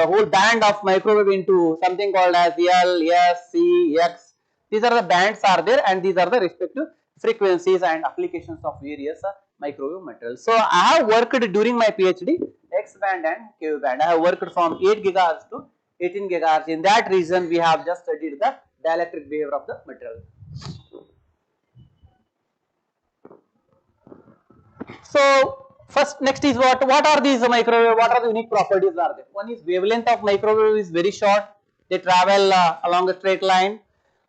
whole band of microwave into something called as L, S, C, X. These are the bands are there, and these are the respective frequencies and applications of various microwave materials. So I have worked during my PhD X band and K band. I have worked from 8 gigahertz to 18 gigahertz. In that region, we have just studied the dielectric behavior of the material. So next is what are these microwave, what are the unique properties are there? One is wavelength of microwave is very short, they travel along a straight line,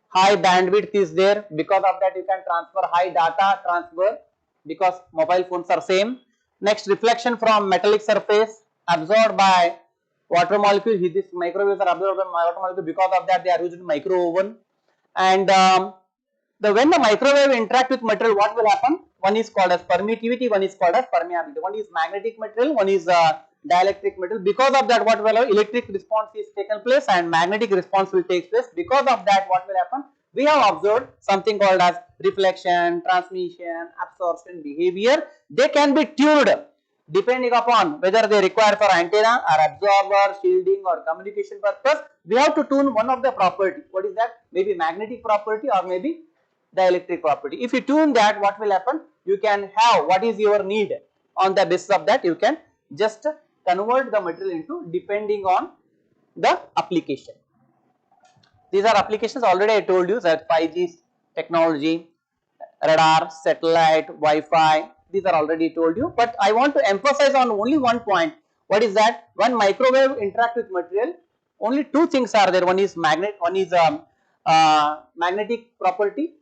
high bandwidth is there, because of that you can transfer high data transfer because mobile phones are same. Next, reflection from metallic surface absorbed by water molecule. These microwaves are absorbed by water molecule, because of that they are used in micro oven. And when the microwave interact with material, what will happen? One is called as permittivity, one is called as permeability. One is magnetic material, one is dielectric material. Because of that, what will happen? Electric response is taken place and magnetic response will take place. Because of that, what will happen? We have observed something called as reflection, transmission, absorption behavior. They can be tuned depending upon whether they require for antenna or absorber, shielding or communication purpose. We have to tune one of the property. What is that? Maybe magnetic property or maybe dielectric property. If you tune that, what will happen? You can have what is your need. On the basis of that, you can just convert the material into depending on the application. These are applications already I told you that 5G technology, radar, satellite, Wi-Fi, these are already told you, but I want to emphasize on only one point. What is that? When microwave interact with material, only two things are there. One is magnetic property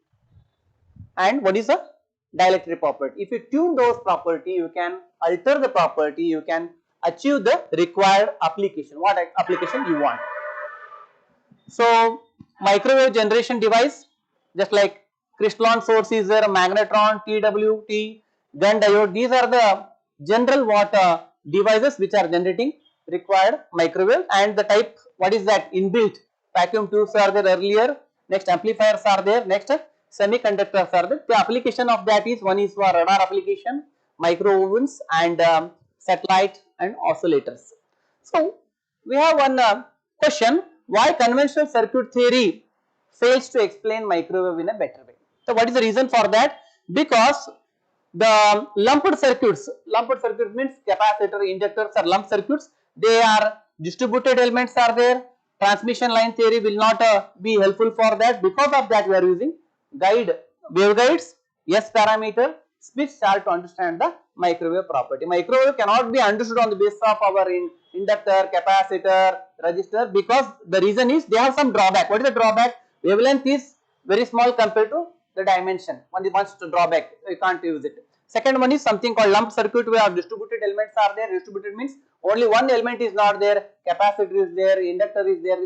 and one is a dielectric property. If you tune those property, you can alter the property, you can achieve the required application, what application you want. So microwave generation device, just like crystalline source is there, magnetron, TWT, gun diode, these are the general devices which are generating required microwave, and the type, what is that? Inbuilt vacuum tubes are there earlier, next amplifiers are there, next semiconductors are there. The application of that is, one is for radar application, micro ovens and satellite and oscillators. So we have one question, why conventional circuit theory fails to explain microwave in a better way? So what is the reason for that? Because the lumped circuit means capacitor, inductors are lumped circuits, they are distributed elements are there, transmission line theory will not be helpful for that. Because of that we are using waveguides, S parameter, Smith chart to understand the microwave property. Microwave cannot be understood on the basis of our inductor, capacitor, resistor, because the reason is they have some drawback. What is the drawback? Wavelength is very small compared to the dimension. One is the drawback, you can't use it. Second one is something called lumped circuit, where distributed elements are there. Distributed means only one element is not there, capacitor is there, inductor is there,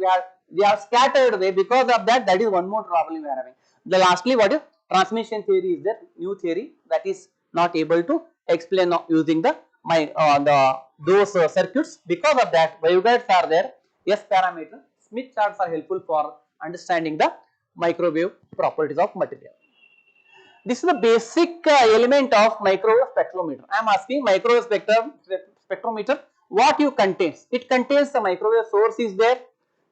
they are scattered away. Because of that, that is one more problem we are having. The lastly, what is transmission theory is there, new theory that is not able to explain using those circuits. Because of that, waveguides are there, S parameter, Smith charts are helpful for understanding the microwave properties of material. This is the basic element of microwave spectrometer. I am asking microwave spectrometer, what you contains? It contains the microwave source is there,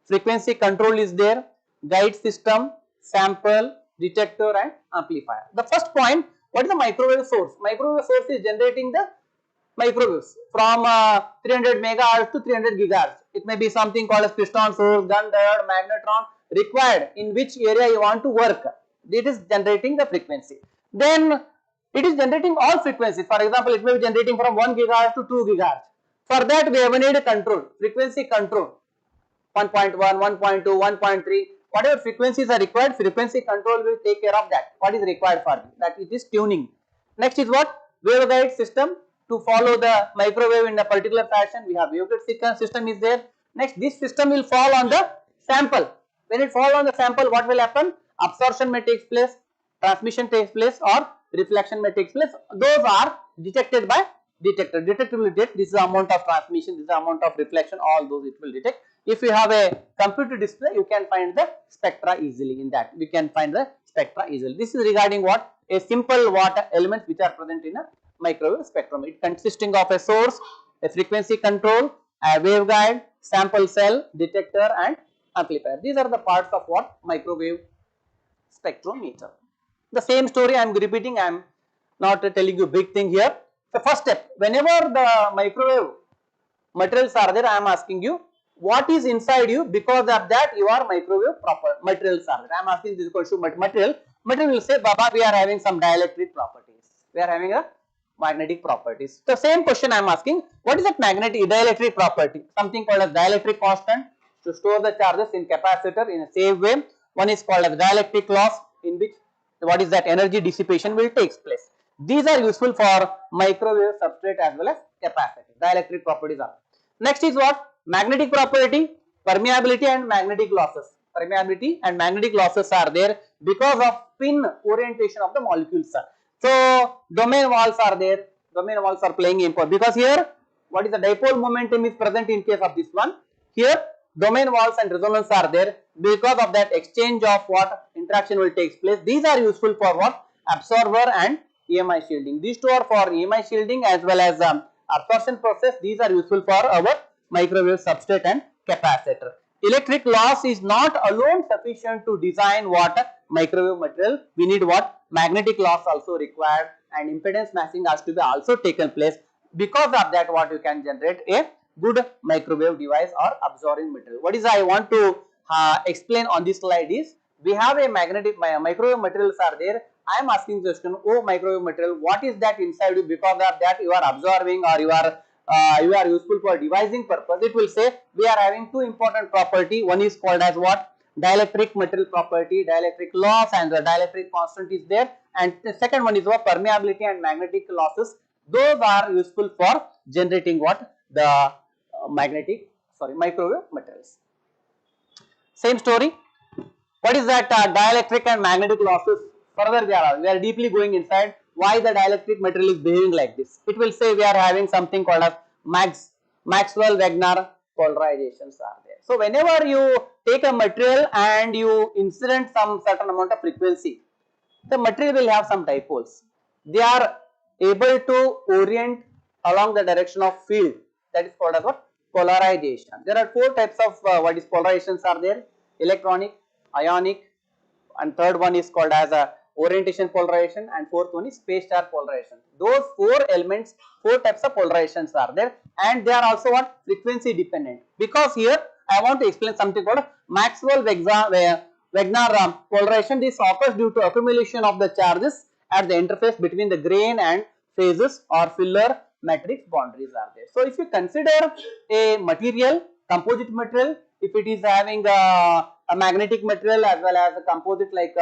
frequency control is there, guide system, sample, detector and amplifier. The first point, what is the microwave source? Microwave source is generating the microwaves from 300 megahertz to 300 gigahertz. It may be something called as piston source, gun diode, magnetron, required in which area you want to work. It is generating the frequency. Then it is generating all frequencies. For example, it may be generating from 1 gigahertz to 2 gigahertz. For that we have need a control, frequency control, 1.1, 1.2, 1.3, whatever frequencies are required, frequency control will take care of that. What is required for that? It is tuning. Next is what? Waveguide system to follow the microwave in a particular fashion. We have waveguide system is there. Next, this system will fall on the sample. When it falls on the sample, what will happen? Absorption may take place, transmission takes place, or reflection may take place. Those are detected by detector. Detector will detect this is the amount of transmission, this is the amount of reflection, all those it will detect. If you have a computer display, you can find the spectra easily in that. We can find the spectra easily. This is regarding what? A simple elements which are present in a microwave spectrum. It consisting of a source, a frequency control, a waveguide, sample cell, detector and amplifier. These are the parts of what? Microwave spectrometer. The same story I am repeating, I am not telling you big thing here. The first step, whenever the microwave materials are there, I am asking you what is inside you. Because of that your microwave materials are there. I am asking this question, material will say, Baba, we are having some dielectric properties, we are having a magnetic properties. The same question I am asking, what is that dielectric property? Something called as dielectric constant to store the charges in capacitor in a safe way. One is called as dielectric loss, in which what is that energy dissipation will take place. These are useful for microwave substrate as well as capacitor. Dielectric properties are. Next is what? Magnetic property, permeability and magnetic losses. Permeability and magnetic losses are there because of spin orientation of the molecules. So domain walls are there. Domain walls are playing important because here what is the dipole momentum is present in case of this one. Here domain walls and resonance are there. Because of that exchange of what interaction will take place. These are useful for what? Absorber and EMI shielding. These two are for EMI shielding as well as absorption process. These are useful for our microwave substrate and capacitor. electric loss is not alone sufficient to design what microwave material. We need what magnetic loss also required, and impedance matching has to be also taken place. Because of that, what you can generate a good microwave device or absorbing material. What is I want to explain on this slide is, we have a microwave materials are there. I am asking the question, oh microwave material, what is that inside you? Because of that you are absorbing or you are useful for devising purpose. It will say we are having two important property. One is called as what? Dielectric material property, dielectric loss, and the dielectric constant is there. And the second one is what? Permeability and magnetic losses. Those are useful for generating what? The microwave materials. Same story. What is that dielectric and magnetic losses? Further we are deeply going inside why the dielectric material is behaving like this. It will say we are having something called as Maxwell-Wagner polarizations are there. So whenever you take a material and you incident some certain amount of frequency, the material will have some dipoles. They are able to orient along the direction of field, that is called as what? Polarization. There are four types of polarizations are there: electronic, ionic, and third one is called as a orientation polarization, and fourth one is space charge polarization. Those four elements, four types of polarizations are there, and they are also what? Frequency dependent. Because here I want to explain something called Maxwell-Wagner polarization. This occurs due to accumulation of the charges at the interface between the grain and phases or filler matrix boundaries are there. So if you consider a material, composite material, if it is having a magnetic material as well as a composite like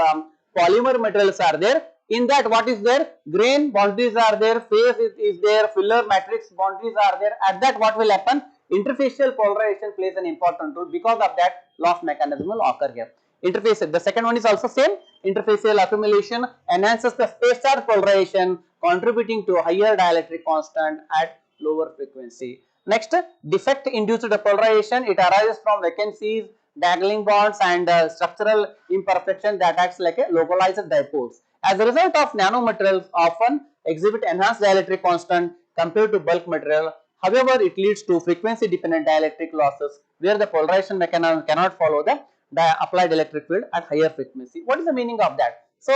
polymer materials are there, in that what is there? Grain boundaries are there, phase is there, filler matrix boundaries are there. At that what will happen? Interfacial polarization plays an important role. Because of that, loss mechanism will occur here. Interface, the second one is also same. Interfacial accumulation enhances the space charge polarization, contributing to higher dielectric constant at lower frequency. Next, defect induced polarization. It arises from vacancies, dangling bonds, and structural imperfection that acts like a localized dipoles. As a result of nanomaterials often exhibit enhanced dielectric constant compared to bulk material. However, it leads to frequency dependent dielectric losses where the polarization mechanism cannot follow the applied electric field at higher frequency. What is the meaning of that? So,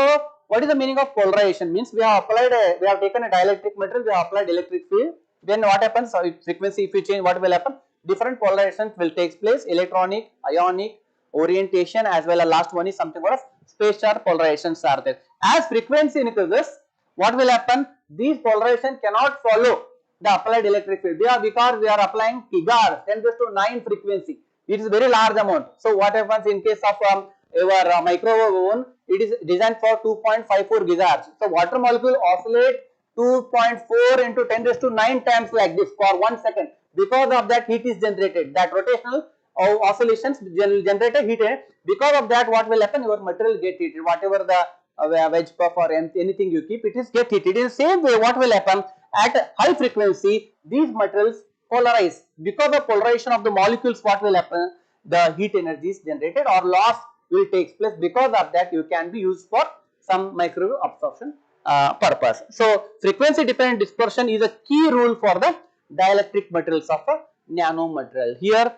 what is the meaning of polarization? Means we have taken a dielectric material, we have applied electric field. Then what happens? So, frequency if you change, what will happen? Different polarizations will take place: electronic, ionic, orientation, as well as last one is something called space charge polarizations are there. As frequency increases, what will happen? These polarization cannot follow the applied electric field. Because we are applying gigahertz, 10⁹ frequency. It is very large amount. So what happens in case of your microwave oven? It is designed for 2.54 gigahertz. So water molecule oscillate 2.4 into 10⁹ times like this for 1 second. Because of that, heat is generated. That rotational oscillations generated heat. Because of that, what will happen? Your material get heated. Whatever the wedge puff or anything you keep, it is get heated. In the same way, what will happen? At high frequency, these materials polarize. Because of polarization of the molecules, what will happen? The heat energy is generated or loss will take place. Because of that, you can be used for some microwave absorption purpose. So, frequency dependent dispersion is a key rule for the dielectric materials of a nanomaterial. Here,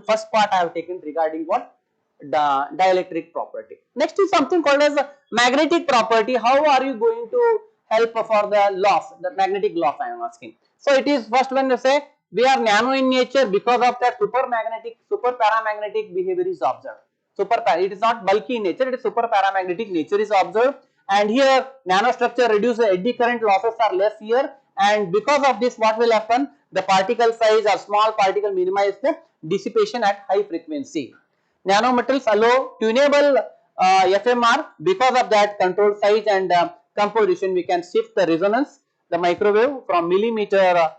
first part I have taken regarding what? The dielectric property. Next is something called as a magnetic property. How are you going to help for the loss, the magnetic loss I am asking. So it is first when you say we are nano in nature, because of that super paramagnetic behavior is observed. It is not bulky in nature, it is super paramagnetic nature is observed, and here nanostructure reduce the eddy current losses are less here, and because of this what will happen? The particle size or small particle minimize the dissipation at high frequency. Nanomaterials allow tunable FMR. Because of that control size and composition, we can shift the resonance, the microwave from millimeter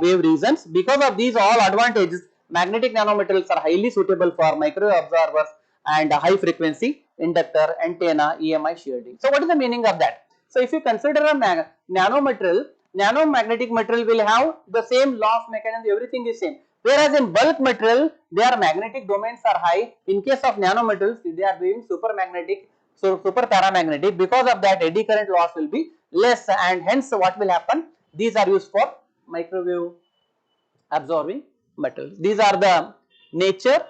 wave regions. Because of these all advantages, magnetic nanomaterials are highly suitable for microwave absorbers and high frequency inductor, antenna, EMI shielding. So what is the meaning of that? So if you consider a nanomaterial, nanomagnetic material will have the same loss mechanism, everything is same. Whereas in bulk material, their magnetic domains are high. In case of nanomaterials, they are being super paramagnetic. Because of that, eddy current loss will be less, and hence what will happen? These are used for microwave absorbing materials. These are the nature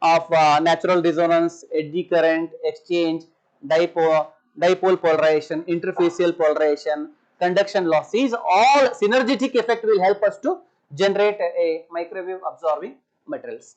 of natural resonance, eddy current, exchange, dipole polarization, interfacial polarization, conduction loss. These all synergetic effect will help us to generate a microwave absorbing materials.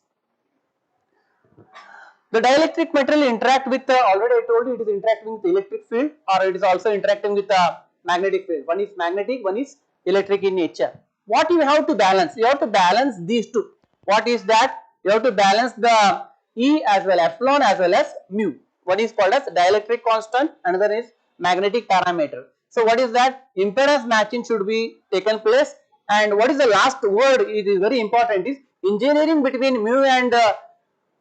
The dielectric material interact with, already I told you, it is interacting with the electric field, or it is also interacting with the magnetic field. One is magnetic, one is electric in nature. What you have to balance? You have to balance these two. What is that? You have to balance the E as well, epsilon as well as mu. One is called as dielectric constant, another is magnetic parameter. So what is that? Impedance matching should be taken place. And what is the last word? It is very important, is engineering between mu and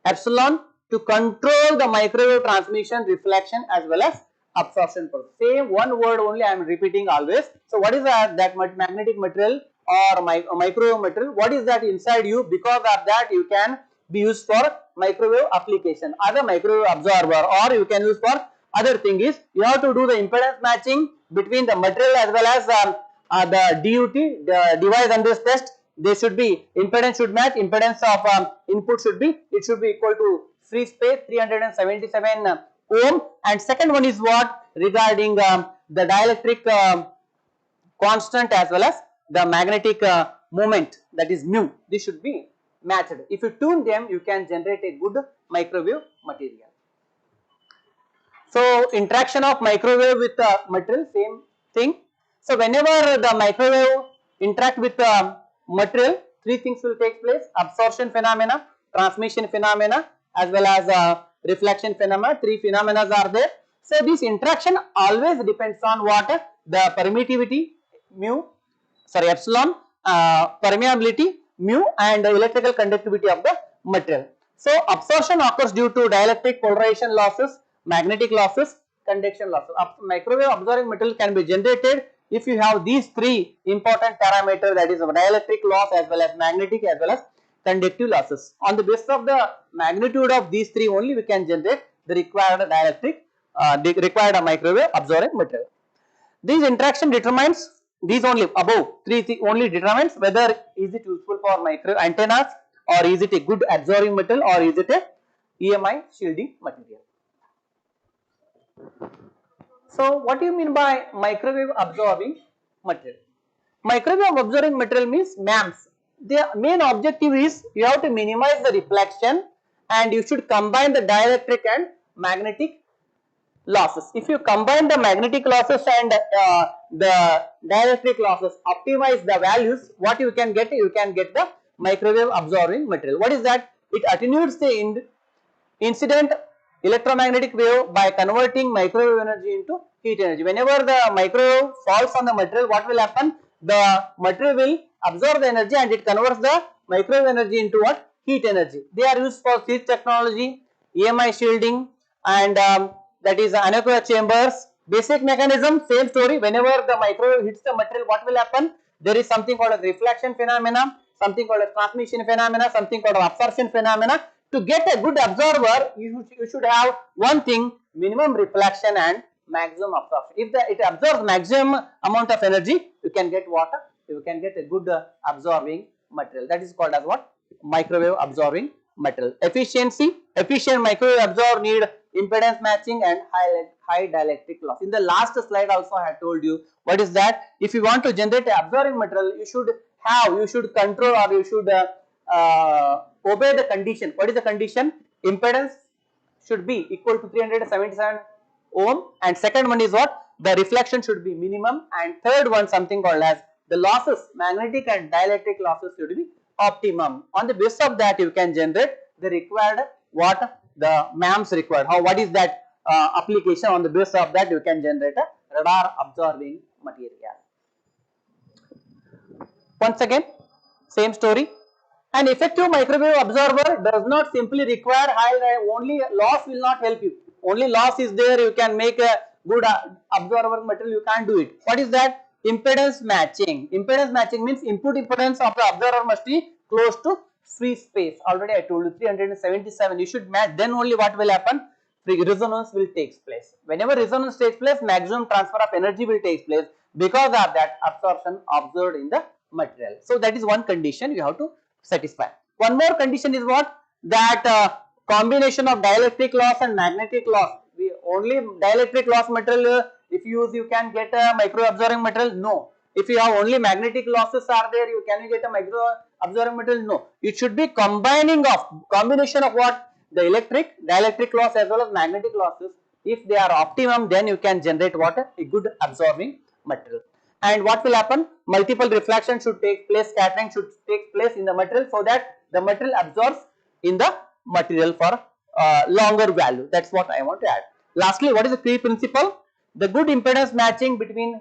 epsilon to control the microwave transmission, reflection as well as absorption process. Same one word only I am repeating always. So what is that magnetic material or microwave material? What is that inside you? Because of that you can be used for microwave application, other microwave absorber, or you can use for other thing is you have to do the impedance matching between the material as well as the DUT, the device under this test. They should be, impedance should match, impedance of input should be, it should be equal to free space 377 ohm. And second one is what? Regarding the dielectric constant as well as the magnetic moment, that is mu. This should be matched. If you tune them, you can generate a good microwave material. So interaction of microwave with material, same thing. So whenever the microwave interact with material, three things will take place: absorption phenomena, transmission phenomena, as well as reflection phenomena. Three phenomena are there. So this interaction always depends on what? The permittivity mu, sorry, epsilon, permeability mu, and electrical conductivity of the material. So absorption occurs due to dielectric polarization losses, magnetic losses, conduction losses. Microwave absorbing material can be generated if you have these three important parameters, that is dielectric loss as well as magnetic as well as conductive losses. On the basis of the magnitude of these three only we can generate the required dielectric, required microwave absorbing material. These interaction determines, these only above three only determines whether is it useful for micro antennas, or is it a good absorbing material, or is it a EMI shielding material. So what do you mean by microwave absorbing material? Microwave absorbing material means MEMS. The main objective is you have to minimize the reflection and you should combine the dielectric and magnetic losses. If you combine the magnetic losses and the dielectric losses, optimize the values, what you can get? You can get the microwave absorbing material. What is that? It attenuates the incident electromagnetic wave by converting microwave energy into heat energy. Whenever the microwave falls on the material, what will happen? The material will absorb the energy and it converts the microwave energy into what? Heat energy. They are used for siege technology, EMI shielding, and that is anechoic chambers. Basic mechanism, same story. Whenever the microwave hits the material, what will happen? There is something called as reflection phenomena, something called as transmission phenomena, something called as absorption phenomena. To get a good absorber, you should have one thing: minimum reflection and maximum absorption. If it absorbs maximum amount of energy, you can get water. You can get a good absorbing material. That is called as what? Microwave absorbing material. Efficiency, efficient microwave absorber need impedance matching and high dielectric loss. In the last slide also I had told you what is that. If you want to generate an absorbing material, you should control, or you should obey the condition. What is the condition? Impedance should be equal to 377 ohm, and second one is what? The reflection should be minimum, and third one something called as the losses, magnetic and dielectric losses should be optimum. On the basis of that you can generate the required what? The MEMS required. What is that application? On the basis of that you can generate a radar absorbing material. Once again, same story. An effective microwave absorber does not simply require only loss will not help you. Only loss is there, you can make a good absorber material, you can't do it. What is that? Impedance matching. Impedance matching means input impedance of the absorber must be close to free space. Already I told you 377, you should match, then only what will happen? The resonance will take place. Whenever resonance takes place, maximum transfer of energy will take place. Because of that, absorption observed in the material. So that is one condition you have to satisfy. One more condition is what? That combination of dielectric loss and magnetic loss. We only dielectric loss material if you use, you can get a micro absorbing material. No. If you have only magnetic losses are there, can you get a micro absorbing material? No. It should be combination of what? The dielectric loss as well as magnetic losses. If they are optimum, then you can generate what? A good absorbing material. And what will happen? Multiple reflection should take place, scattering should take place in the material, so that the material absorbs in the material for longer value. That's what I want to add. Lastly, what is the key principle? The good impedance matching between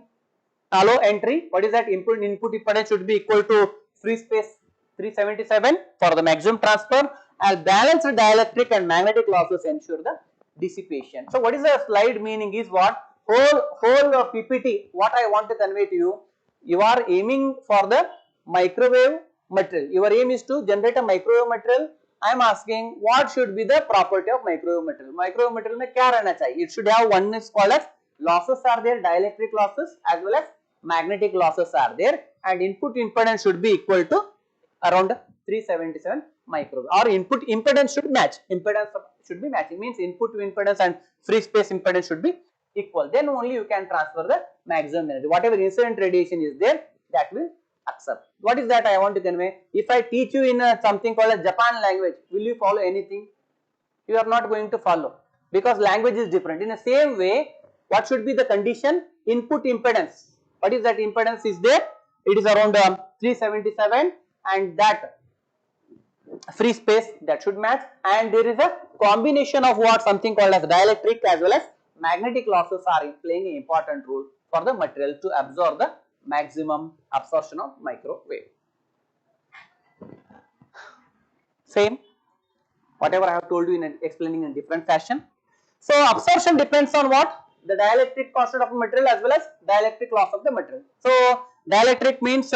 allow entry. What is that? Input impedance should be equal to free space 377 for the maximum transfer, and balanced dielectric and magnetic losses ensure the dissipation. So what is the slide meaning is what? Whole of PPT, what I want to convey to you, you are aiming for the microwave material. Your aim is to generate a microwave material. I am asking what should be the property of microwave material. Microwave material में क्या रहना चाहिए? It should have one is called as losses are there, dielectric losses as well as magnetic losses are there, and input impedance should be equal to around 377 microwave, or input impedance should match. Impedance should be matching, means input impedance and free space impedance should be equal. Then only you can transfer the maximum energy. Whatever incident radiation is there, that will accept. What is that I want to convey? If I teach you in something called a Japan language, will you follow anything? You are not going to follow, because language is different. In the same way, what should be the condition? Input impedance. What is that impedance is there? It is around 377, and that free space that should match, and there is a combination of what? Something called as dielectric as well as magnetic losses are playing an important role for the material to absorb the maximum absorption of microwave. Same, whatever I have told you in explaining in different fashion. So absorption depends on what? The dielectric constant of the material as well as dielectric loss of the material. So dielectric means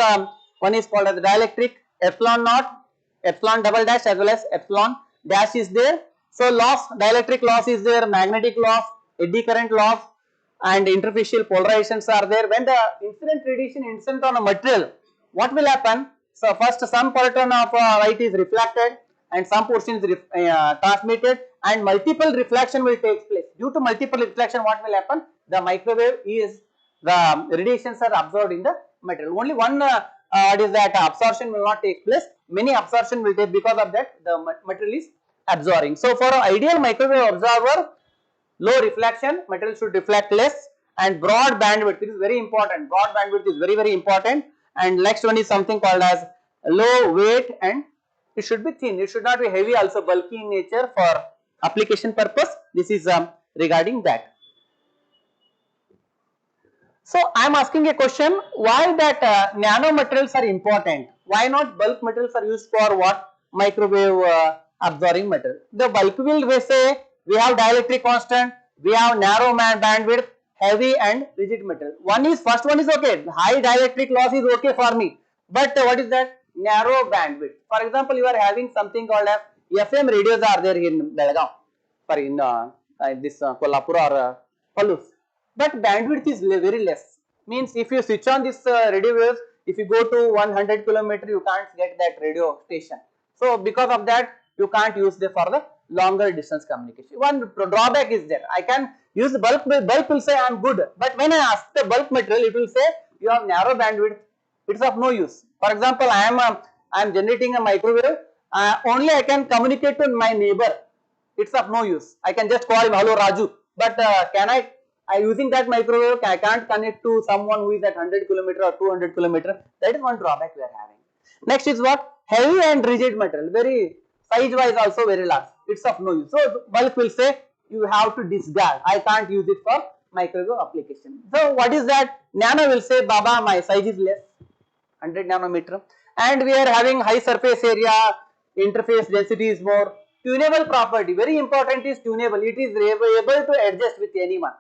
one is called as dielectric epsilon naught, epsilon double dash as well as epsilon dash is there. So loss, dielectric loss is there, magnetic loss, eddy current loss, and interfacial polarizations are there. When the incident radiation incident on a material, what will happen? So first some portion of light is reflected and some portion is transmitted, and multiple reflection will take place. Due to multiple reflection, what will happen? The microwave is, the radiations are absorbed in the material. Only one what is that? Absorption will not take place. Many absorption will take, because of that the material is absorbing. So for an ideal microwave absorber, low reflection, material should reflect less, and broad bandwidth is very important. Broad bandwidth is very important. And next one is something called as low weight, and it should be thin. It should not be heavy, also bulky in nature for application purpose. This is regarding that. So I am asking a question, why that nano materials are important? Why not bulk materials are used for what? Microwave absorbing material. The bulk will say we have dielectric constant, we have narrow bandwidth, heavy and rigid material. First one is okay, high dielectric loss is okay for me, but what is that? Narrow bandwidth. For example, you are having something called as FM radios are there in Belgaum, for in this Kolhapur or Palus, but bandwidth is very less. Means if you switch on this radio waves, if you go to 100 km, you can't get that radio station. So because of that, you can't use them for the longer distance communication. One drawback is there. I can use the bulk will say I am good, but when I ask the bulk material, it will say you have narrow bandwidth. It's of no use. For example, I am generating a microwave. Only I can communicate to my neighbor. It's of no use. I can just call him, hello Raju. But can I using that microwave, I can't connect to someone who is at 100 km or 200 km. That is one drawback we are having. Next is what? Heavy and rigid material. Very size wise also very large. It's of no use. So bulk will say you have to discard. I can't use it for microwave application. So what is that? Nano will say, Baba, my size is less, 100 nanometer, and we are having high surface area, interface density is more. Tunable property, very important is tunable. It is able to adjust with anyone.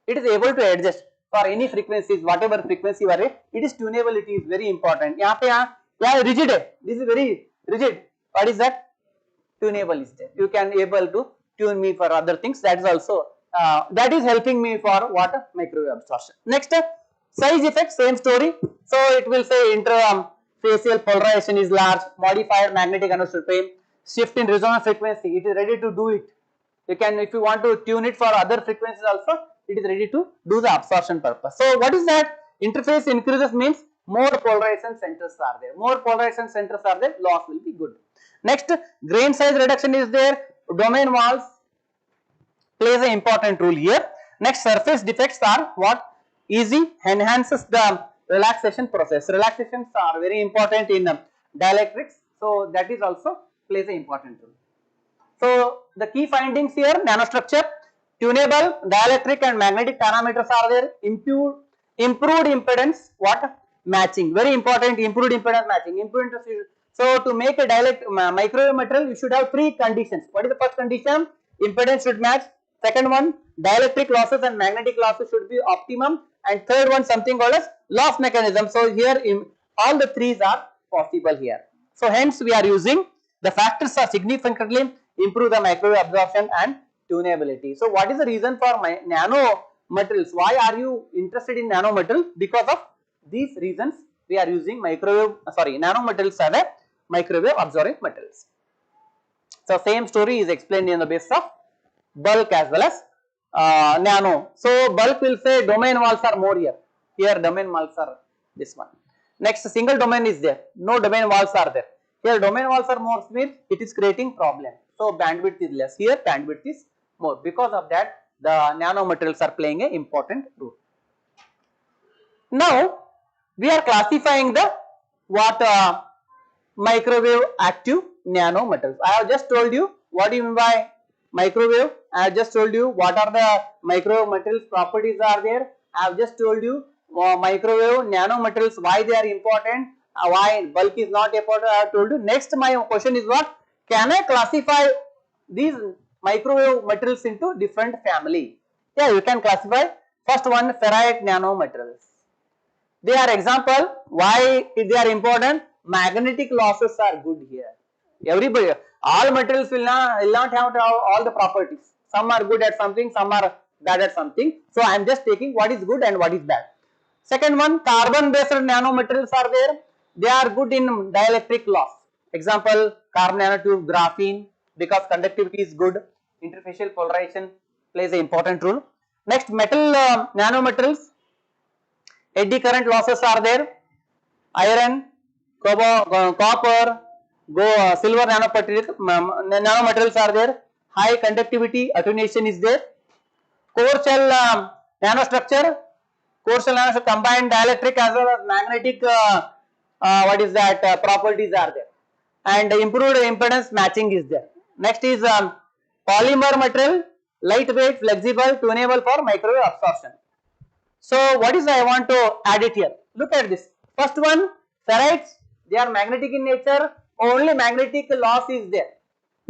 It is able to adjust for any frequencies, whatever frequency you are in. It is tunability is very important. Yeah, rigid. This is very rigid. What is that? Tunable is there. You can able to tune me for other things. That is also that is helping me for what? Microwave absorption. Next, size effect, same story. So it will say interfacial polarization is large, modified magnetic anisotropy, shift in resonance frequency, it is ready to do it. You can, if you want to tune it for other frequencies also, it is ready to do the absorption purpose. So what is that? Interface increases means more polarization centers are there. More polarization centers are there, loss will be good. Next, grain size reduction is there. Domain walls plays an important role here. Next, surface defects are what? Easy enhances the relaxation process. Relaxations are very important in dielectrics. So that is also plays an important role. So the key findings here: nanostructure, tunable, dielectric and magnetic parameters are there. Improved impedance, what? Matching. Very important, improved impedance matching. So to make a microwave material, you should have three conditions. What is the first condition? Impedance should match. Second one, dielectric losses and magnetic losses should be optimum. And third one, something called as loss mechanism. So here all the threes are possible here. So hence we are using the factors are significantly improve the microwave absorption and tunability. So what is the reason for my nano materials? Why are you interested in nano materials? Because of these reasons we are using nano materials as a microwave absorbing materials. So same story is explained in the basis of bulk as well as nano. So bulk will say domain walls are more here. Here domain walls are this one. Next, single domain is there. No domain walls are there. Here domain walls are more, means it is creating problem. So bandwidth is less. Here bandwidth is more. Because of that, the nano materials are playing an important role. Now we are classifying the what microwave active nano materials. I have just told you what do you mean by microwave. I have just told you what are the microwave materials properties are there. I have just told you microwave nano materials, why they are important, why bulk is not important. I have told you. Next, my question is what? Can I classify these microwave materials into different family? Yeah, you can classify. First one, ferrite nano materials. They are example. Why they are important? Magnetic losses are good here. Everybody, all materials will not have all the properties. Some are good at something, some are bad at something. So I am just taking what is good and what is bad. Second one, carbon based nanomaterials are there. They are good in dielectric loss. Example, carbon nanotube, graphene, because conductivity is good. Interfacial polarization plays an important role. Next, metal nanomaterials. Eddy current losses are there. Iron, copper, silver nanomaterials are there. High conductivity attenuation is there. Core shell nanostructure. Core shell nanostructure combined dielectric as well as magnetic properties are there. And improved impedance matching is there. Next is polymer material, lightweight, flexible, tunable for microwave absorption. So what is I want to add it here? Look at this. First one, ferrites, they are magnetic in nature, only magnetic loss is there.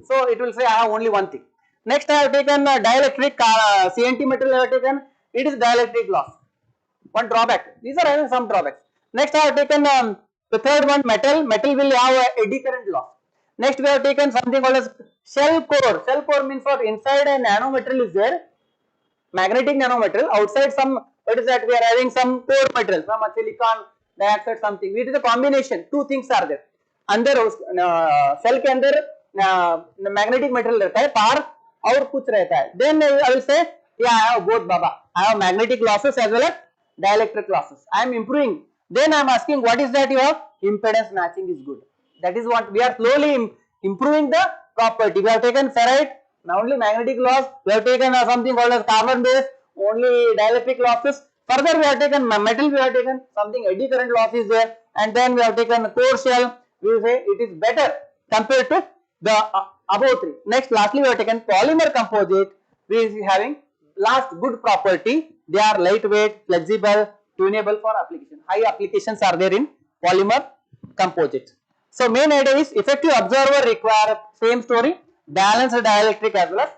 So it will say I have only one thing. Next I have taken dielectric CNT material I have taken, it is dielectric loss. One drawback. These are having some drawbacks. Next I have taken the third one, metal will have eddy current loss. Next we have taken something called as shell core. Shell core means what? Inside a nanomaterial is there, magnetic nanomaterial, outside some, what is that? We are having some core material, some silicon dioxide something. It is a combination, two things are there. अंदर cell के अंदर magnetic material रहता है, पार और कुछ रहता है. Then I will say, yeah, I have both, Baba. I have magnetic losses as well as dielectric losses. I am improving. Then I am asking, what is that you have? Impedance matching is good. That is what we are slowly improving the property. We have taken ferrite, now only magnetic loss. We have taken something called as carbon base, only dielectric losses. Further we have taken metal, we have taken something eddy current loss is there, and then we have taken core shell. We will say it is better compared to the above three. Next, lastly we have taken polymer composite. We is having last good property. They are lightweight, flexible, tunable for application. High applications are there in polymer composite. So main idea is effective observer require same story, balanced dielectric as well as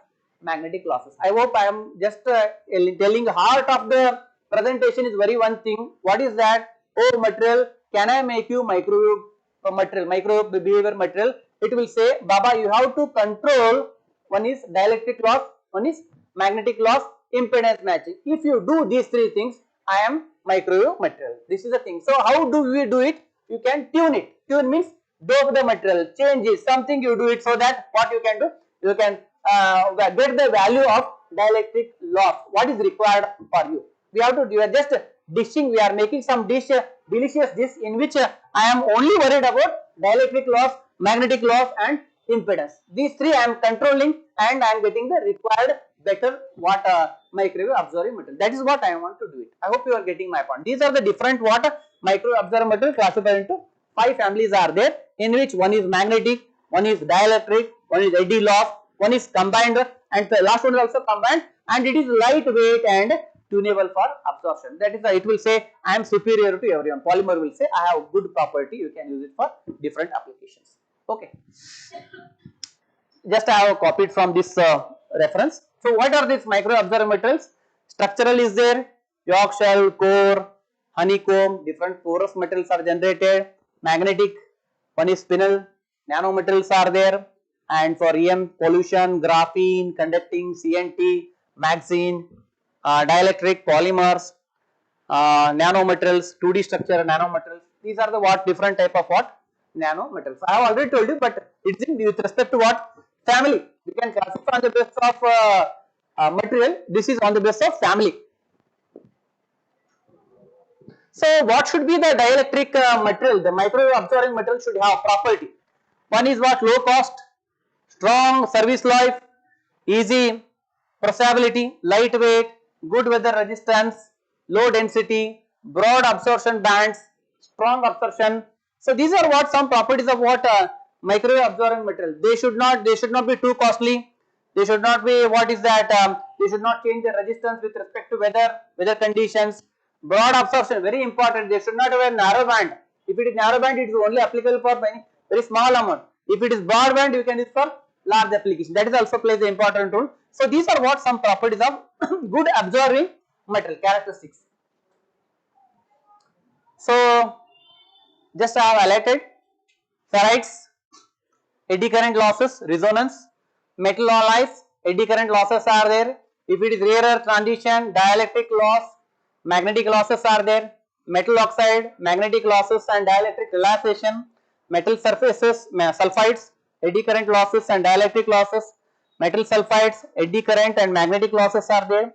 magnetic losses. I hope I am just telling heart of the presentation is very one thing. What is that? Oh material, can I make you microwave material, microwave behavior material? It will say, Baba, you have to control, one is dielectric loss, one is magnetic loss, impedance matching. If you do these three things, I am microwave material. This is the thing. So how do we do it? You can tune it. Tune means dope the material, change it, something you do it, so that what you can do, you can get the value of dielectric loss, what is required for you. We have to, we are just dishing, we are making some dish, delicious dish in which I am only worried about dielectric loss, magnetic loss and impedance. These three I am controlling and I am getting the required better what microwave absorbing material. That is what I want to do it. I hope you are getting my point. These are the different what microwave absorbing material classified into 5 families are there, in which one is magnetic, one is dielectric, one is eddy loss, one is combined, and the last one is also combined, and it is lightweight and tunable for absorption. That is, it will say I am superior to everyone. Polymer will say I have good property, you can use it for different applications. Okay. Just I have copied from this reference. So what are these microwave absorbing materials? Structural is there, yolk shell, core, honeycomb, different porous materials are generated. Magnetic, one is spinel, nanomaterials are there, and for EM pollution, graphene, conducting, CNT, magazine, dielectric, polymers, nanomaterials, 2D structure nanomaterials. These are the what different type of what nanomaterials. I have already told you, but it's in with respect to what family. We can classify on the basis of material. This is on the basis of family. So what should be the dielectric material? The microwave absorbing material should have property. One is what? Low cost, strong service life, easy processability, lightweight, good weather resistance, low density, broad absorption bands, strong absorption. So these are what some properties of what microwave absorbing material. They should not be too costly. They should not be what is that? They should not change the resistance with respect to weather conditions. Broad absorption, very important. They should not have a narrow band. If it is narrow band, it is only applicable for very small amount. If it is broad band, you can use for large application. That is also plays an important role. So these are what some properties of good absorbing material characteristics. So just I have highlighted ferrites, eddy current losses, resonance, metal alloys, eddy current losses are there. If it is rarer transition, dielectric loss, magnetic losses are there. Metal oxide, magnetic losses and dielectric relaxation. Metal surfaces, sulfides, eddy current losses and dielectric losses. Metal sulfides, eddy current and magnetic losses are there.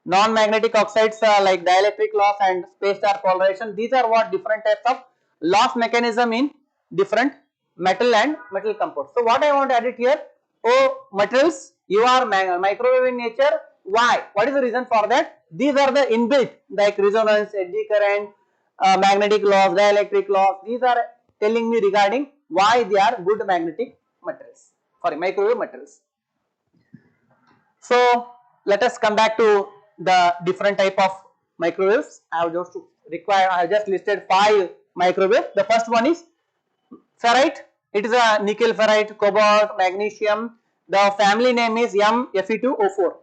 Non-magnetic oxides like dielectric loss and space star polarization. These are what different types of loss mechanism in different metal and metal compounds. So what I want to add it here, materials, you are microwave in nature. Why? What is the reason for that? These are the inbuilt like resonance, eddy current, magnetic loss, dielectric loss. These are telling me regarding why they are good magnetic materials, sorry, microwave materials. So let us come back to the different type of microwaves. I have just listed 5 microwaves. The first one is ferrite. It is a nickel ferrite, cobalt, magnesium. The family name is MFe2O4.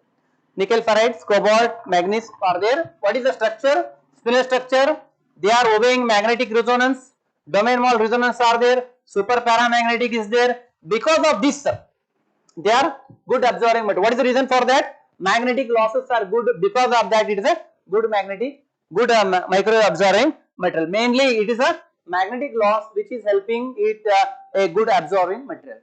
Nickel ferrites, cobalt, manganese are there. What is the structure? Spinel structure. They are obeying magnetic resonance. Domain wall resonance are there. Super paramagnetic is there. Because of this, they are good absorbing material. What is the reason for that? Magnetic losses are good. Because of that, it is a good microwave absorbing material. Mainly, it is a magnetic loss which is helping it a good absorbing material.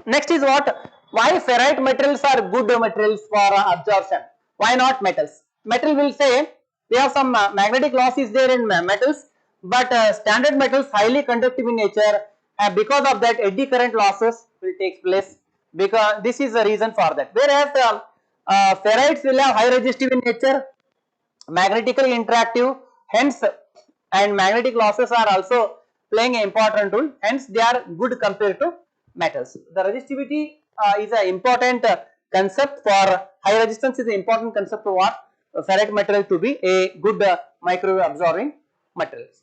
Next is what? Why ferrite materials are good materials for absorption? Why not metals? Metal will say they have some magnetic loss is there in metals, but standard metals highly conductive in nature. Because of that, eddy current losses will take place. Because this is the reason for that. Whereas ferrites will have high resistive in nature, magnetically interactive, hence, and magnetic losses are also playing an important role. Hence, they are good compared to metals. The resistivity is an important concept for high resistance is an important concept for what ferrite material to be a good microwave absorbing materials.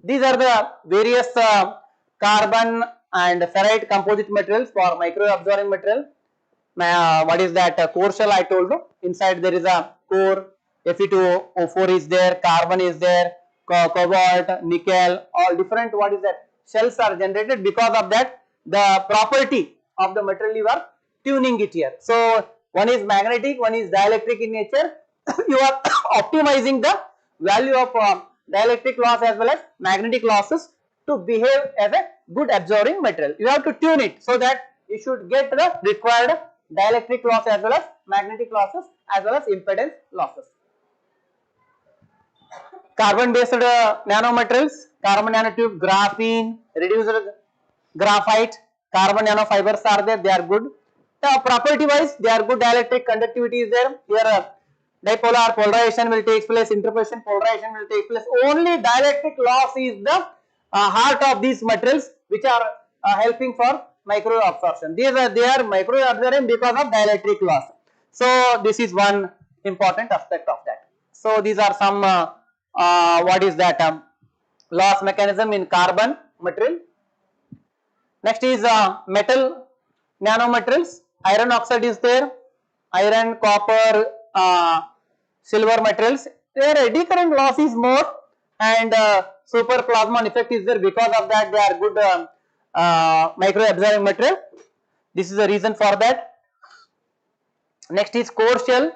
These are the various carbon and ferrite composite materials for microwave absorbing material. What is that? Core shell I told you. Inside there is a core, Fe2O4 is there, carbon is there, cobalt, nickel, all different what is that? Shells are generated. Because of that, the property of the material you are tuning it here. So one is magnetic, one is dielectric in nature. You are optimizing the value of dielectric loss as well as magnetic losses to behave as a good absorbing material. You have to tune it so that you should get the required dielectric loss as well as magnetic losses as well as impedance losses. Carbon based nanomaterials, carbon nanotube, graphene, reduced graphite, carbon nanofibers are there, they are good. Property wise, they are good. Dielectric conductivity is there. Here dipolar polarization will take place, interposition polarization will take place. Only dielectric loss is the heart of these materials which are helping for microwave absorption. They are microwave absorbing because of dielectric loss. So this is one important aspect of that. So these are some what is that loss mechanism in carbon material. Next is metal nanomaterials. Iron oxide is there, iron, copper, silver materials. Their eddy current loss is more, and super plasmon effect is there. Because of that, they are good micro absorbing material. This is the reason for that. Next is core shell,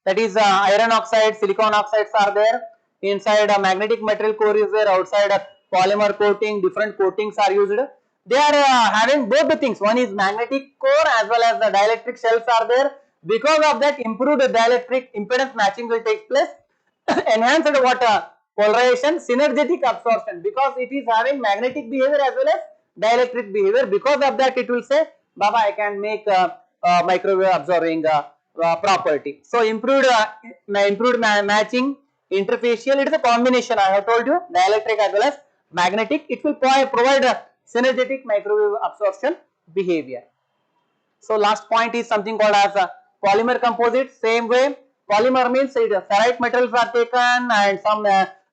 that is iron oxide, silicon oxides are there. Inside a magnetic material core is there, outside a polymer coating, different coatings are used. They are having both the things. One is magnetic core as well as the dielectric shells are there. Because of that, improved dielectric impedance matching will take place. Enhanced what polarization, synergetic absorption, because it is having magnetic behavior as well as dielectric behavior. Because of that, it will say, Baba, I can make microwave absorbing property. So improved matching, interfacial, it is a combination. I have told you, dielectric as well as magnetic. It will provide synergetic microwave absorption behavior. So last point is something called as polymer composite. Same way, polymer means ferrite metals are taken and some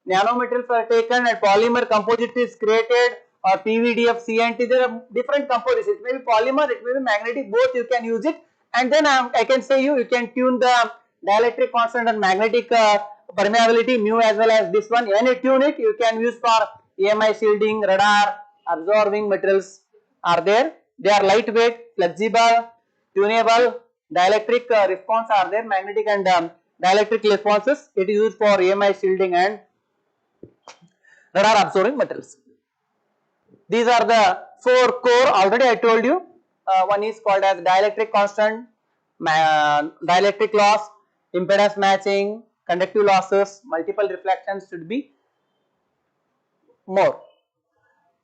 nanomaterials are taken, and polymer composite is created, or PVDF, CNT. There are different composites. It may be polymer, it may be magnetic. Both you can use it, and then I can say you can tune the dielectric constant and magnetic permeability mu as well as this one. When you tune it, you can use for EMI shielding, radar, absorbing materials are there. They are lightweight, flexible, tunable, dielectric response are there, magnetic and dielectric responses. It is used for EMI shielding and radar absorbing materials. These are the 4 core. Already I told you. One is called as dielectric constant, dielectric loss, impedance matching, conductive losses, multiple reflections should be more.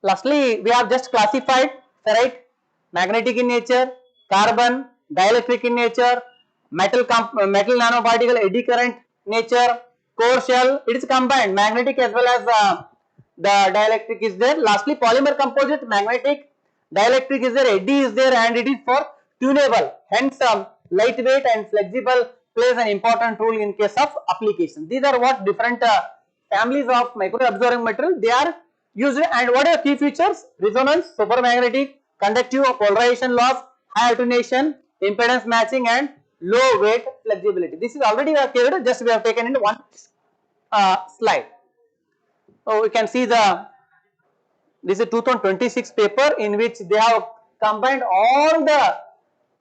Lastly, we have just classified ferrite, magnetic in nature, carbon, dielectric in nature, metal nanoparticle eddy current nature, core shell. It is combined, magnetic as well as the dielectric is there. Lastly, polymer composite, magnetic, dielectric is there, eddy is there, and it is for tunable. Hence, lightweight and flexible plays an important role in case of application. These are what different families of micro absorbing material they are used. And what are key features? Resonance, supermagnetic, conductive, polarization loss, high attenuation, impedance matching, and low weight flexibility. This is already covered, just we have taken in one slide. So we can see this is a 2026 paper in which they have combined all the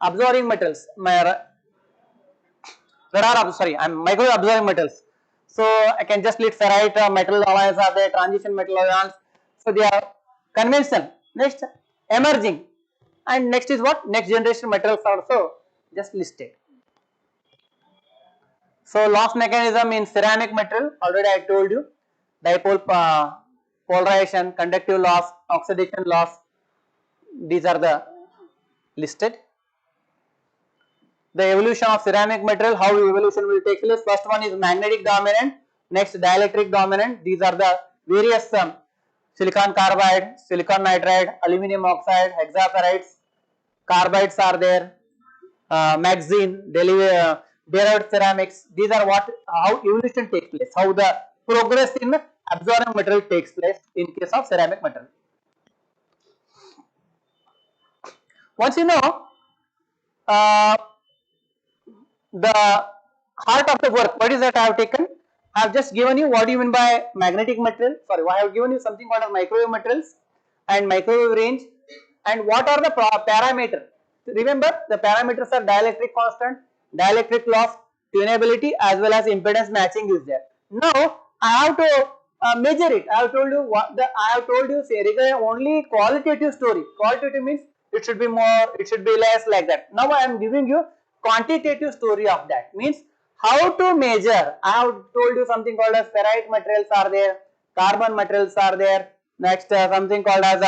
absorbing materials, micro absorbing metals. So I can just list ferrite, metal alloys are there, transition metal ions. So they are conventional. Next, emerging, and next is what? Next generation materials also just listed. So loss mechanism in ceramic material, already I told you, dipole polarization, conductive loss, oxidation loss. These are the listed. The evolution of ceramic material, how evolution will take place. First one is magnetic dominant, next dielectric dominant. These are the various silicon carbide, silicon nitride, aluminum oxide, hexaferrites, carbides are there, magazine, derived ceramics. These are how evolution takes place, how the progress in absorbing material takes place in case of ceramic material. Once you know the heart of the work, what is that I have taken? I have just given you what do you mean by magnetic material. Sorry, I have given you something called as microwave materials and microwave range, and what are the parameters. Remember, the parameters are dielectric constant, dielectric loss, tunability, as well as impedance matching is there. Now I have to measure it. I have told you I have told you say regarding only qualitative story. Qualitative means it should be more, it should be less, like that. Now I am giving you quantitative story of that. Means how to measure. I have told you something called as ferrite materials are there, carbon materials are there. Next something called as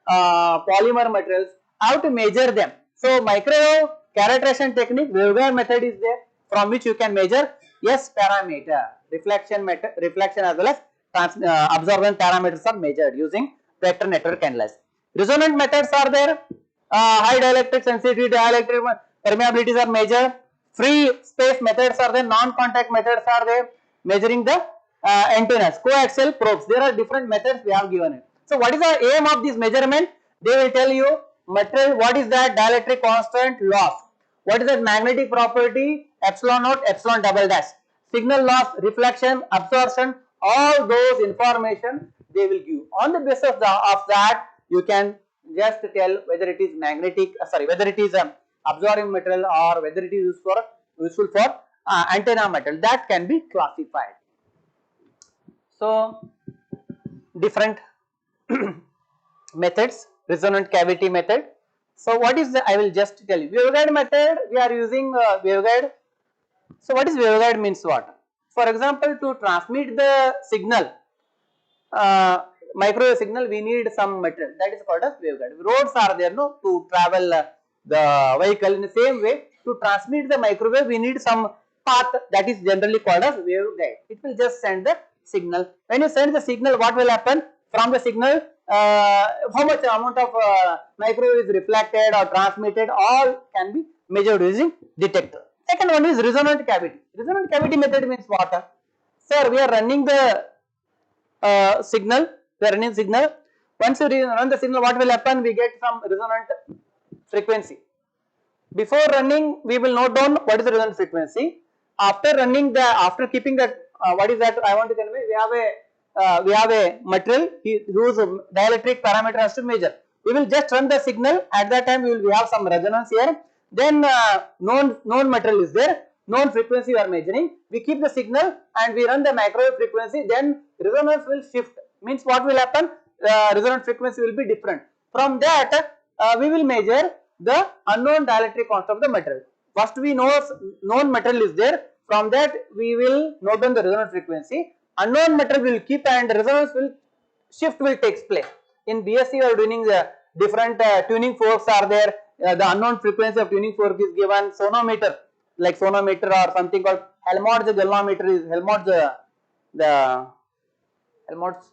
polymer materials. How to measure them. So microwave characterization technique, waveguide method is there, from which you can measure S parameter, reflection as well as absorption parameters are measured using vector network analysis. Resonant methods are there. High dielectric sensitivity, dielectric permeabilities are measured. Free space methods are there. Non-contact methods are there. Measuring the antennas, coaxial probes. There are different methods we have given it. So what is the aim of this measurement? They will tell you material, what is that dielectric constant loss, what is that magnetic property, epsilon naught, epsilon double dash, signal loss, reflection, absorption, all those information they will give. On the basis of that, you can just tell whether it is magnetic, whether it is absorbing material or whether it is useful for antenna material. That can be classified. So different methods. Resonant cavity method. So what is the, I will just tell you, waveguide method, we are using waveguide. So what is waveguide means what? For example, to transmit the signal, microwave signal, we need some material, that is called as waveguide. Roads are there, no, to travel the vehicle. In the same way, to transmit the microwave, we need some path, that is generally called as waveguide. It will just send the signal. When you send the signal, what will happen? From the signal, how much amount of microwave is reflected or transmitted, all can be measured using detector. Second one is resonant cavity. Resonant cavity method means what? Sir, we are running the signal. We are running signal. Once you run the signal, what will happen? We get some resonant frequency. Before running, we will note down what is the resonant frequency. After running the, after keeping that, what is that? I want to convey. We have a material whose dielectric parameter has to measure. We will just run the signal. At that time, we have some resonance here. Then known material is there. Known frequency we are measuring. We keep the signal and we run the microwave frequency. Then resonance will shift. Means what will happen? Resonant frequency will be different. From that, we will measure the unknown dielectric constant of the material. First we know known material is there. From that we will note down the resonant frequency. Unknown material will keep and resonance will shift will takes place. In BSc we are doing the different tuning forks are there. The unknown frequency of tuning fork is given. Sonometer, like sonometer or something called Helmholtz galvanometer is the Helmholtz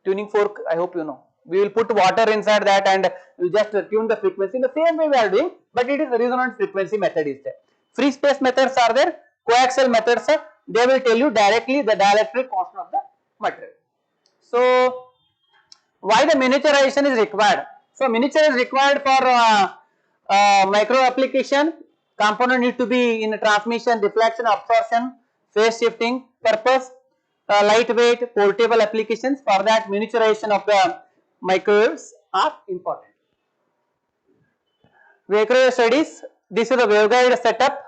tuning fork. I hope you know. We will put water inside that and we will just tune the frequency. In the same way we are doing, but it is a resonant frequency method is there. Free space methods are there. Coaxial methods, they will tell you directly the dielectric constant of the material. So why the miniaturization is required? So miniature is required for micro application. Component need to be in transmission, deflection, absorption, phase shifting purpose. Lightweight, portable applications. For that, miniaturization of the microwaves are important. Microwave studies. This is the waveguide setup.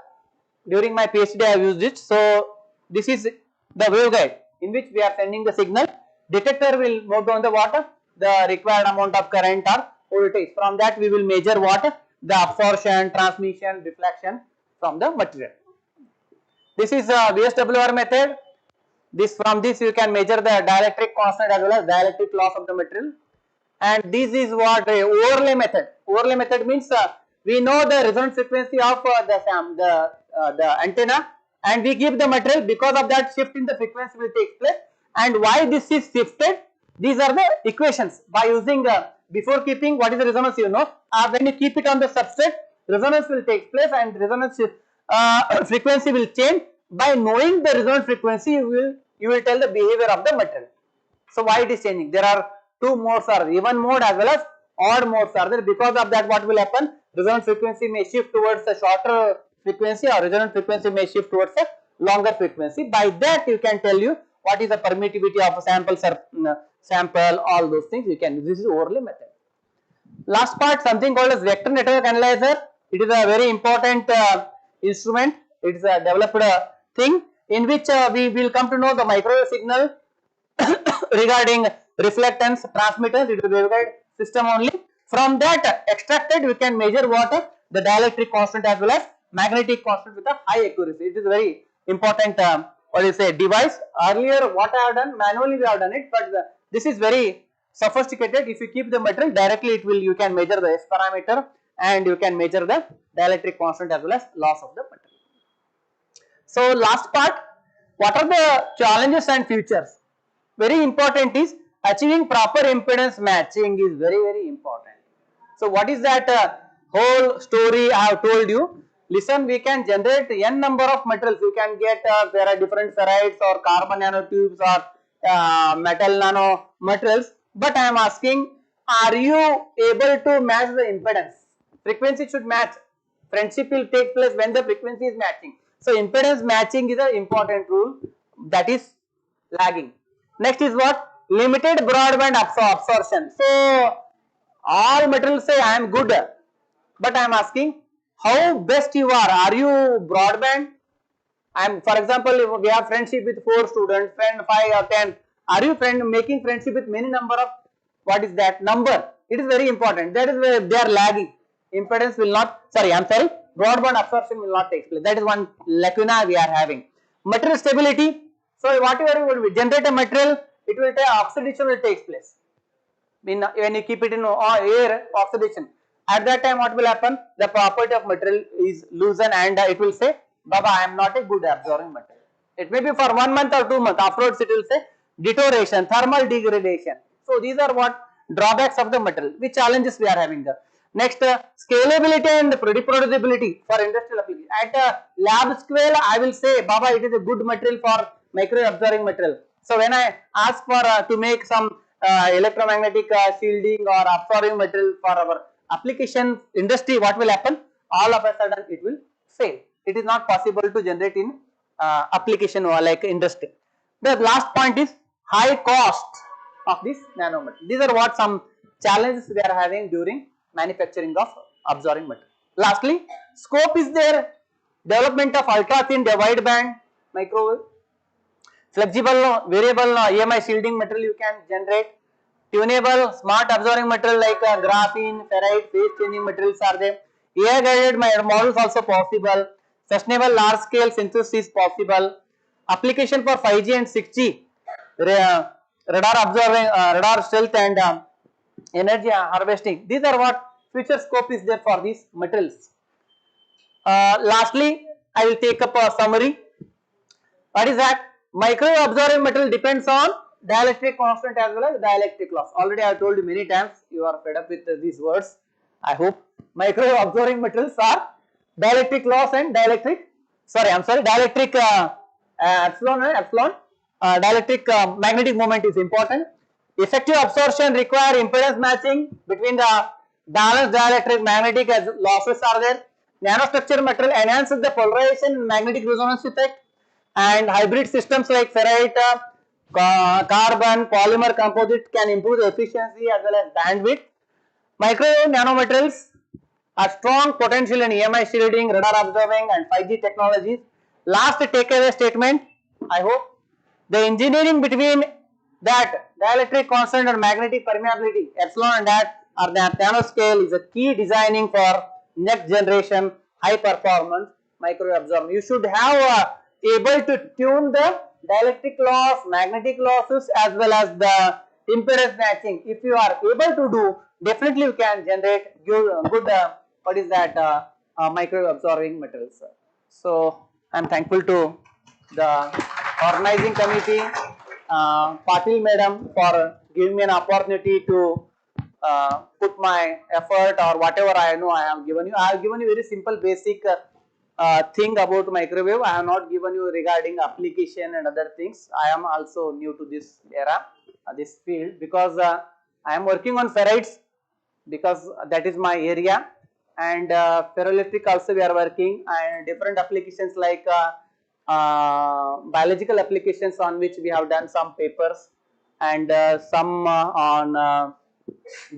During my PhD, I have used it. So this is the waveguide in which we are sending the signal. Detector will note down the what? The required amount of current or voltage. From that, we will measure what? The absorption, transmission, deflection from the material. This is a VSWR method. From this you can measure the dielectric constant as well as dielectric loss of the material. And this is what overlay method. Overlay method means we know the resonance frequency of the antenna, and we give the material. Because of that, shift in the frequency will take place. And why this is shifted? These are the equations. By using before keeping, what is the resonance, you know, when you keep it on the substrate, resonance will take place and resonance frequency will change. By knowing the resonance frequency, you will tell the behavior of the material. So why it is changing? There are two modes are even mode as well as odd modes are there. Because of that, what will happen? Resonance frequency may shift towards a shorter frequency or resonance frequency may shift towards a longer frequency. By that you can tell you what is the permittivity of a sample, all those things you can. This is overlay method. Last part, something called as vector network analyzer. It is a very important instrument. It is a developed thing in which we will come to know the microwave signal regarding reflectance, transmittance, it will be regarding system only. From that extracted, we can measure what the dielectric constant as well as magnetic constant with a high accuracy. It is very important what you say device. Earlier what I have done manually we have done it, but this is very sophisticated. If you keep the material directly, it will, you can measure the S parameter and you can measure the dielectric constant as well as loss of the material. So last part, what are the challenges and futures? Very important is achieving proper impedance matching is very important. So what is that whole story I have told you? Listen, we can generate n number of materials. You can get there are different ferrites or carbon nanotubes or metal nano materials. But I am asking, are you able to match the impedance? Frequency should match. Friendship will take place when the frequency is matching. So impedance matching is an important rule that is lagging. Next is what? Limited broadband absorption. So all materials say I am good, but I am asking how best you are. Are you broadband? For example, if we have friendship with 4 students, friend 5 or 10. Are you making friendship with many number of, what is that number? It is very important. That is where they are lagging. Impedance will not, broadband absorption will not take place. That is one lacuna we are having. Material stability. So whatever you will generate a material, it will take oxidation will take place. When you keep it in air, oxidation. At that time, what will happen? The property of material is loosened and it will say, Baba, I am not a good absorbing material. It may be for 1 month or 2 months. Afterwards, it will say deterioration, thermal degradation. So these are what drawbacks of the material. Which challenges we are having there. Next, scalability and reproducibility for industrial application. At a lab scale, I will say, Baba, it is a good material for microwave absorbing material. So when I ask for to make some electromagnetic shielding or absorbing material for our application industry, what will happen? All of a sudden it will fail. It is not possible to generate in application or like industry. The last point is high cost of this nanomaterial. These are what some challenges we are having during manufacturing of absorbing material. Lastly, scope is there. Development of ultra thin wideband microwave, flexible variable EMI shielding material you can generate, tunable smart absorbing material like graphene, ferrite, phase changing materials are there. AI guided models also possible. Sustainable large scale synthesis is possible. Application for 5G and 6G, radar absorbing, radar stealth and energy harvesting. These are what future scope is there for these materials. Lastly, I will take up a summary. What is that? Microwave absorbing material depends on dielectric constant as well as dielectric loss. Already I have told you many times, you are fed up with these words. I hope microwave absorbing materials are dielectric loss and dielectric epsilon and epsilon. Dielectric magnetic moment is important. Effective absorption require impedance matching between the balanced dielectric magnetic as losses are there. Nanostructure material enhances the polarization magnetic resonance effect, and hybrid systems like ferrite, carbon, polymer composite can improve the efficiency as well as bandwidth. Microwave nanomaterials are strong potential in EMI shielding, radar absorbing and 5G technologies. Last takeaway statement, I hope the engineering between that dielectric constant and magnetic permeability epsilon and that or the nanoscale is a key designing for next generation high performance microwave absorber. You should have able to tune the dielectric loss, magnetic losses as well as the impedance matching. If you are able to do, definitely you can generate good microwave absorbing materials. So I am thankful to the organizing committee, Patil madam, for giving me an opportunity to put my effort or whatever I know I have given you. I have given you very simple basic thing about microwave. I have not given you regarding application and other things. I am also new to this era, this field, because I am working on ferrites because that is my area, and ferroelectric also we are working, and different applications like biological applications on which we have done some papers, and some on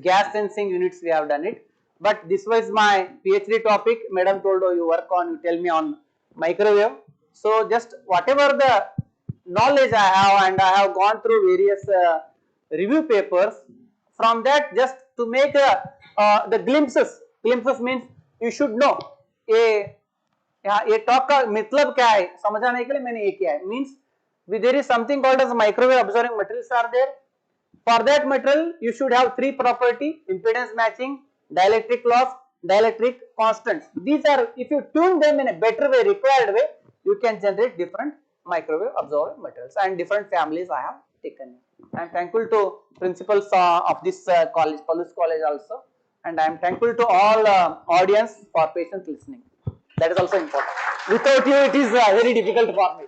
gas sensing units we have done it. But this was my PhD topic. Madam told, oh, you work on, you tell me on microwave. So just whatever the knowledge I have, and I have gone through various review papers. From that, just to make the glimpses. Glimpses means you should know. ये talk का मतलब क्या है समझाने के लिए मैंने ये किया है. Means there is something called as microwave absorbing materials are there. For that material, you should have three property: impedance matching, dielectric loss, dielectric constant. These are, if you tune them in a better way, required way, you can generate different microwave absorbing materials, and different families I have taken. I am thankful to principals of this college, Palus College also, and I am thankful to all audience for patient listening. That is also important. Without you, it is very difficult for me.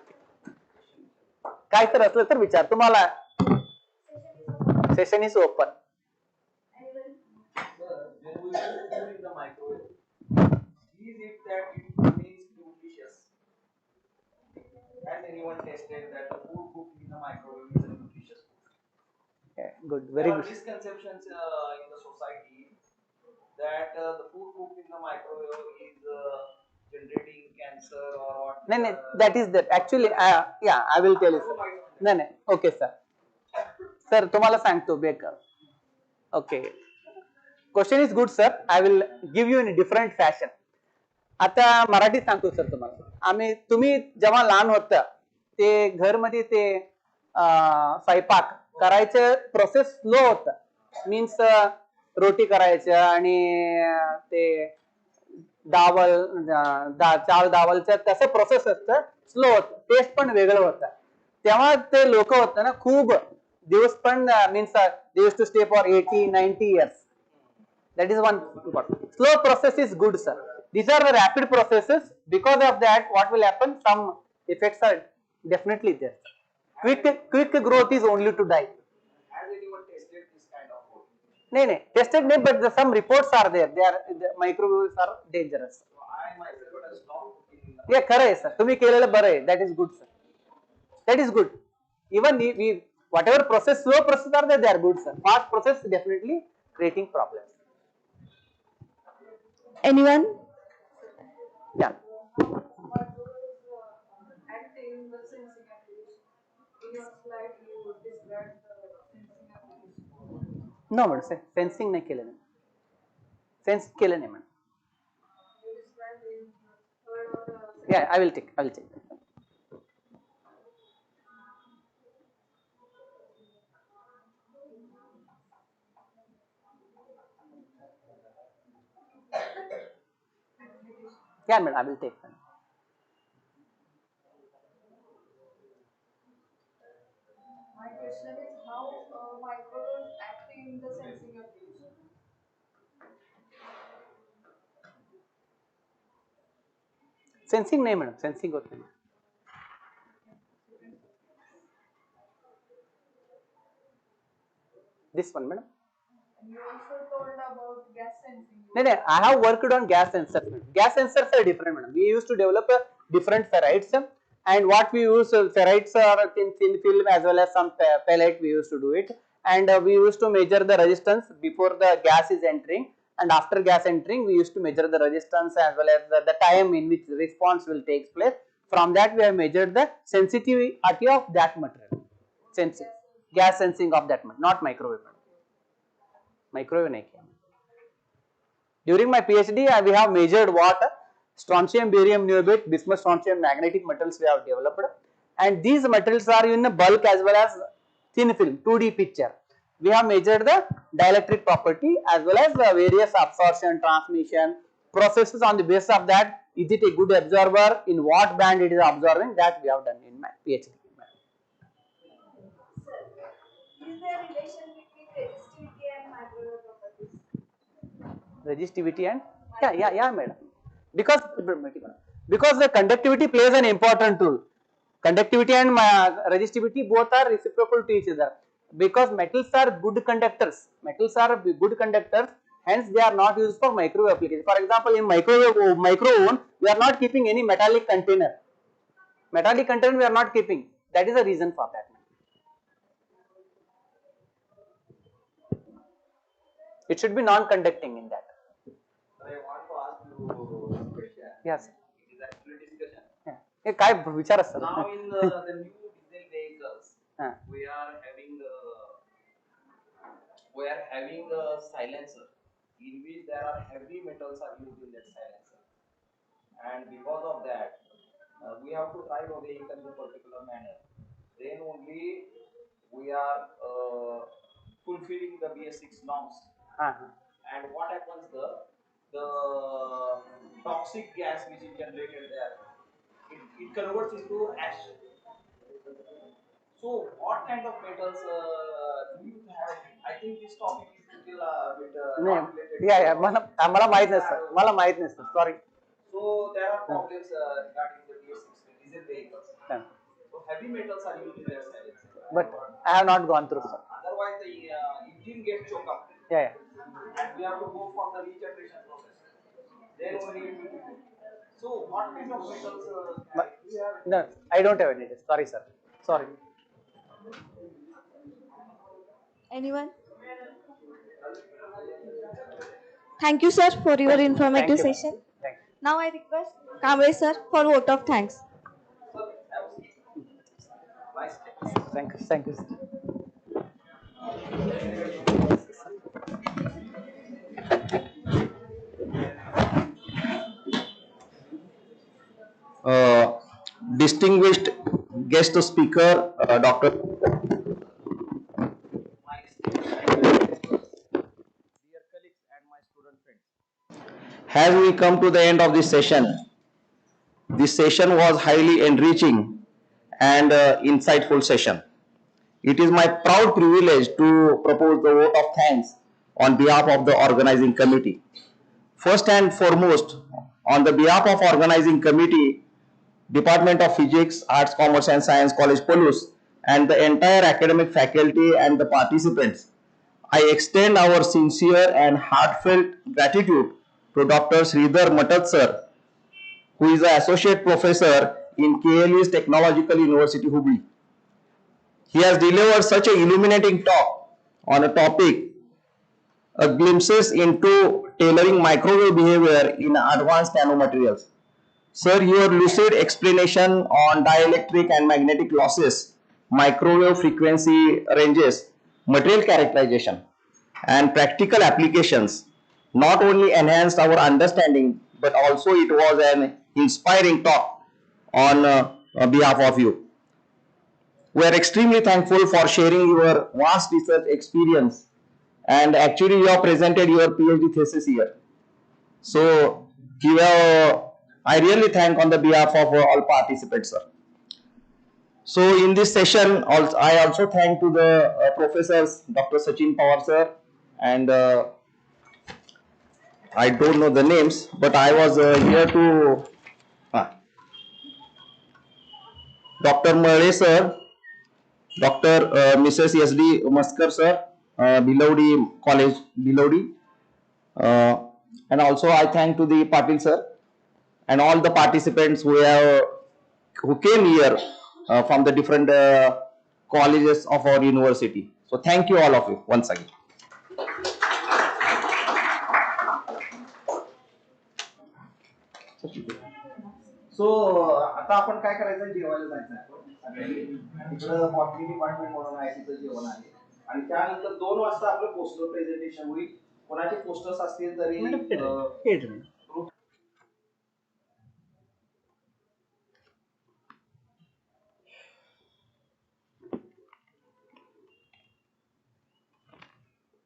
काय तर असलं तर विचार तुम्हाला. Session is open. When we put in the microwave, is it that it remains nutritious? Has anyone tested that the food cooked in the microwave is a nutritious food? Yeah, good, very there good. are misconceptions in the society that the food cooked in the microwave is generating cancer or what. No, that is that. Actually, yeah, I will tell you. No, no. Okay, sir. Sir, तुम्हाला सांगतो baker. Okay. Question is good, sir. I will give you in a different fashion. आता मराठीत सांगतो sir तुम्हाला. तुम्ही जेव्हा लहान होता ते घरमध्ये ते स्वयंपाक करायचं प्रोसेस स्लो होता. मीन्स रोटी करायचं आणि ते चावल दावलचं तसं प्रोसेस असतं, स्लो होतं, टेस्ट पण वेगळं होतं. तेव्हा ते लोक होतं ना खूप दिवस पण means they used to stay for 80-90 years. That is one important. Slow process is good, sir. These are the rapid processes. Because of that, what will happen? Some effects are definitely there. Quick growth is only to die. Has anyone tested this kind of food? No, tested no, but some reports are there. The microwaves are dangerous. So I myself has stopped cooking in the Yeah, खरं आहे sir. तुम्ही केलेलं बरं आहे. That is good, sir. That is good. Even we whatever process, slow process are there, they are good, sir. Fast process definitely creating problems. Anyone? Yeah. No, madam. Sensing नाही केलं नाही. Sense केलं नाही, madam. Yeah, I will take. Yeah, madam, I will take. My question is how microwaves act in the sensing of pollution. Sensing नहीं madam, sensing होते हैं. This one, madam. You also told about gas sensing. No, I have worked on gas sensors. Gas sensors are different, madam. We used to develop different ferrites, and what we use ferrites are thin film as well as some pellet. We used to do it, and we used to measure the resistance before the gas is entering, and after gas entering, we used to measure the resistance as well as the time in which response will take place. From that, we have measured the sensitivity of that material. Gas sensing of that material, not microwave. Microwave nahi kiya. During my PhD, we have measured what strontium, barium, niobate, bismuth, strontium, magnetic materials we have developed, and these materials are in bulk as well as thin film, 2D picture. We have measured the dielectric property as well as the various absorption, transmission processes. On the basis of that, is it a good absorber, in what band it is absorbing, that we have done in my PhD. Is there a relation between resistivity and microwave properties? Resistivity and yeah, madam. Because the conductivity plays an important role. Conductivity and resistivity both are reciprocal to each other. Because metals are good conductors. Hence they are not used for microwave application. For example, in micro oven, we are not keeping any metallic container. Metallic container we are not keeping. That is the reason for that. It should be non-conducting in that. I want to ask you a question. Yes. It is actually discussion. Yeah. काय विचार असतात. Now in the new diesel we are having a silencer in which there are heavy metals are used in that silencer, and because of that, we have to drive a vehicle in a particular manner. Then only we are fulfilling the BS6 norms. And what happens, the toxic gas which is generated there, it converts into ash. So what kind of metals do you have? I think this topic is still a bit not related. Yeah, मला माहित नाही sir, मला माहित नाही sir, sorry. So there are problems regarding the BS6 diesel vehicles. So heavy metals are used in their silencer. But I have not gone through, sir. Otherwise the engine gets choked up. Yeah. And we have to go for the regeneration process. Then only it will be good. So what kind of metals do you have? No, I don't have any. Sorry, sir. Sorry. Anyone? Thank you, sir, for your informative Thank you. session. Thank you. Now I request Kamble sir for vote of thanks. Thank you. Thank you, sir. Distinguished guest speaker, Dr. My esteemed dear colleagues and my student friends. As we come to the end of this session, this session was highly enriching and insightful session. It is my proud privilege to propose the vote of thanks on behalf of the organizing committee. First and foremost, on the behalf of organizing committee, Department of Physics, Arts, Commerce and Science College Pulus, and the entire academic faculty and the participants, I extend our sincere and heartfelt gratitude to Dr. Sridhar Mathad sir, who is an associate professor in KLE's Technological University, Hubli. He has delivered such an illuminating talk on a topic, a glimpses into tailoring microwave behavior in advanced nanomaterials. Sir, your lucid explanation on dielectric and magnetic losses, microwave frequency ranges, material characterization, and practical applications not only enhanced our understanding, but also it was an inspiring talk on behalf of you. We are extremely thankful for sharing your vast research experience, and actually you have presented your PhD thesis here. So I really thank on the behalf of all participants, sir. So in this session, I also thank to the professors, Dr. Sachin Pawar sir, and I don't know the names, but I was here to Dr. Murray sir, Dr. Mrs. S.D. Maskar sir, Bilodi College, Bilodi, and also I thank to the Patil sir and all the participants who came here from the different colleges of our university. So thank you all of you once again. So आता आपण काय करायचं, जेवायला जायचं आहे. इकडं botany department म्हणून आहे, तिथं जेवण आहे. आणि त्यानंतर 2 वाजता आपलं पोस्टर प्रेझेंटेशन होईल. कोणाचे पोस्टर्स असतील तरी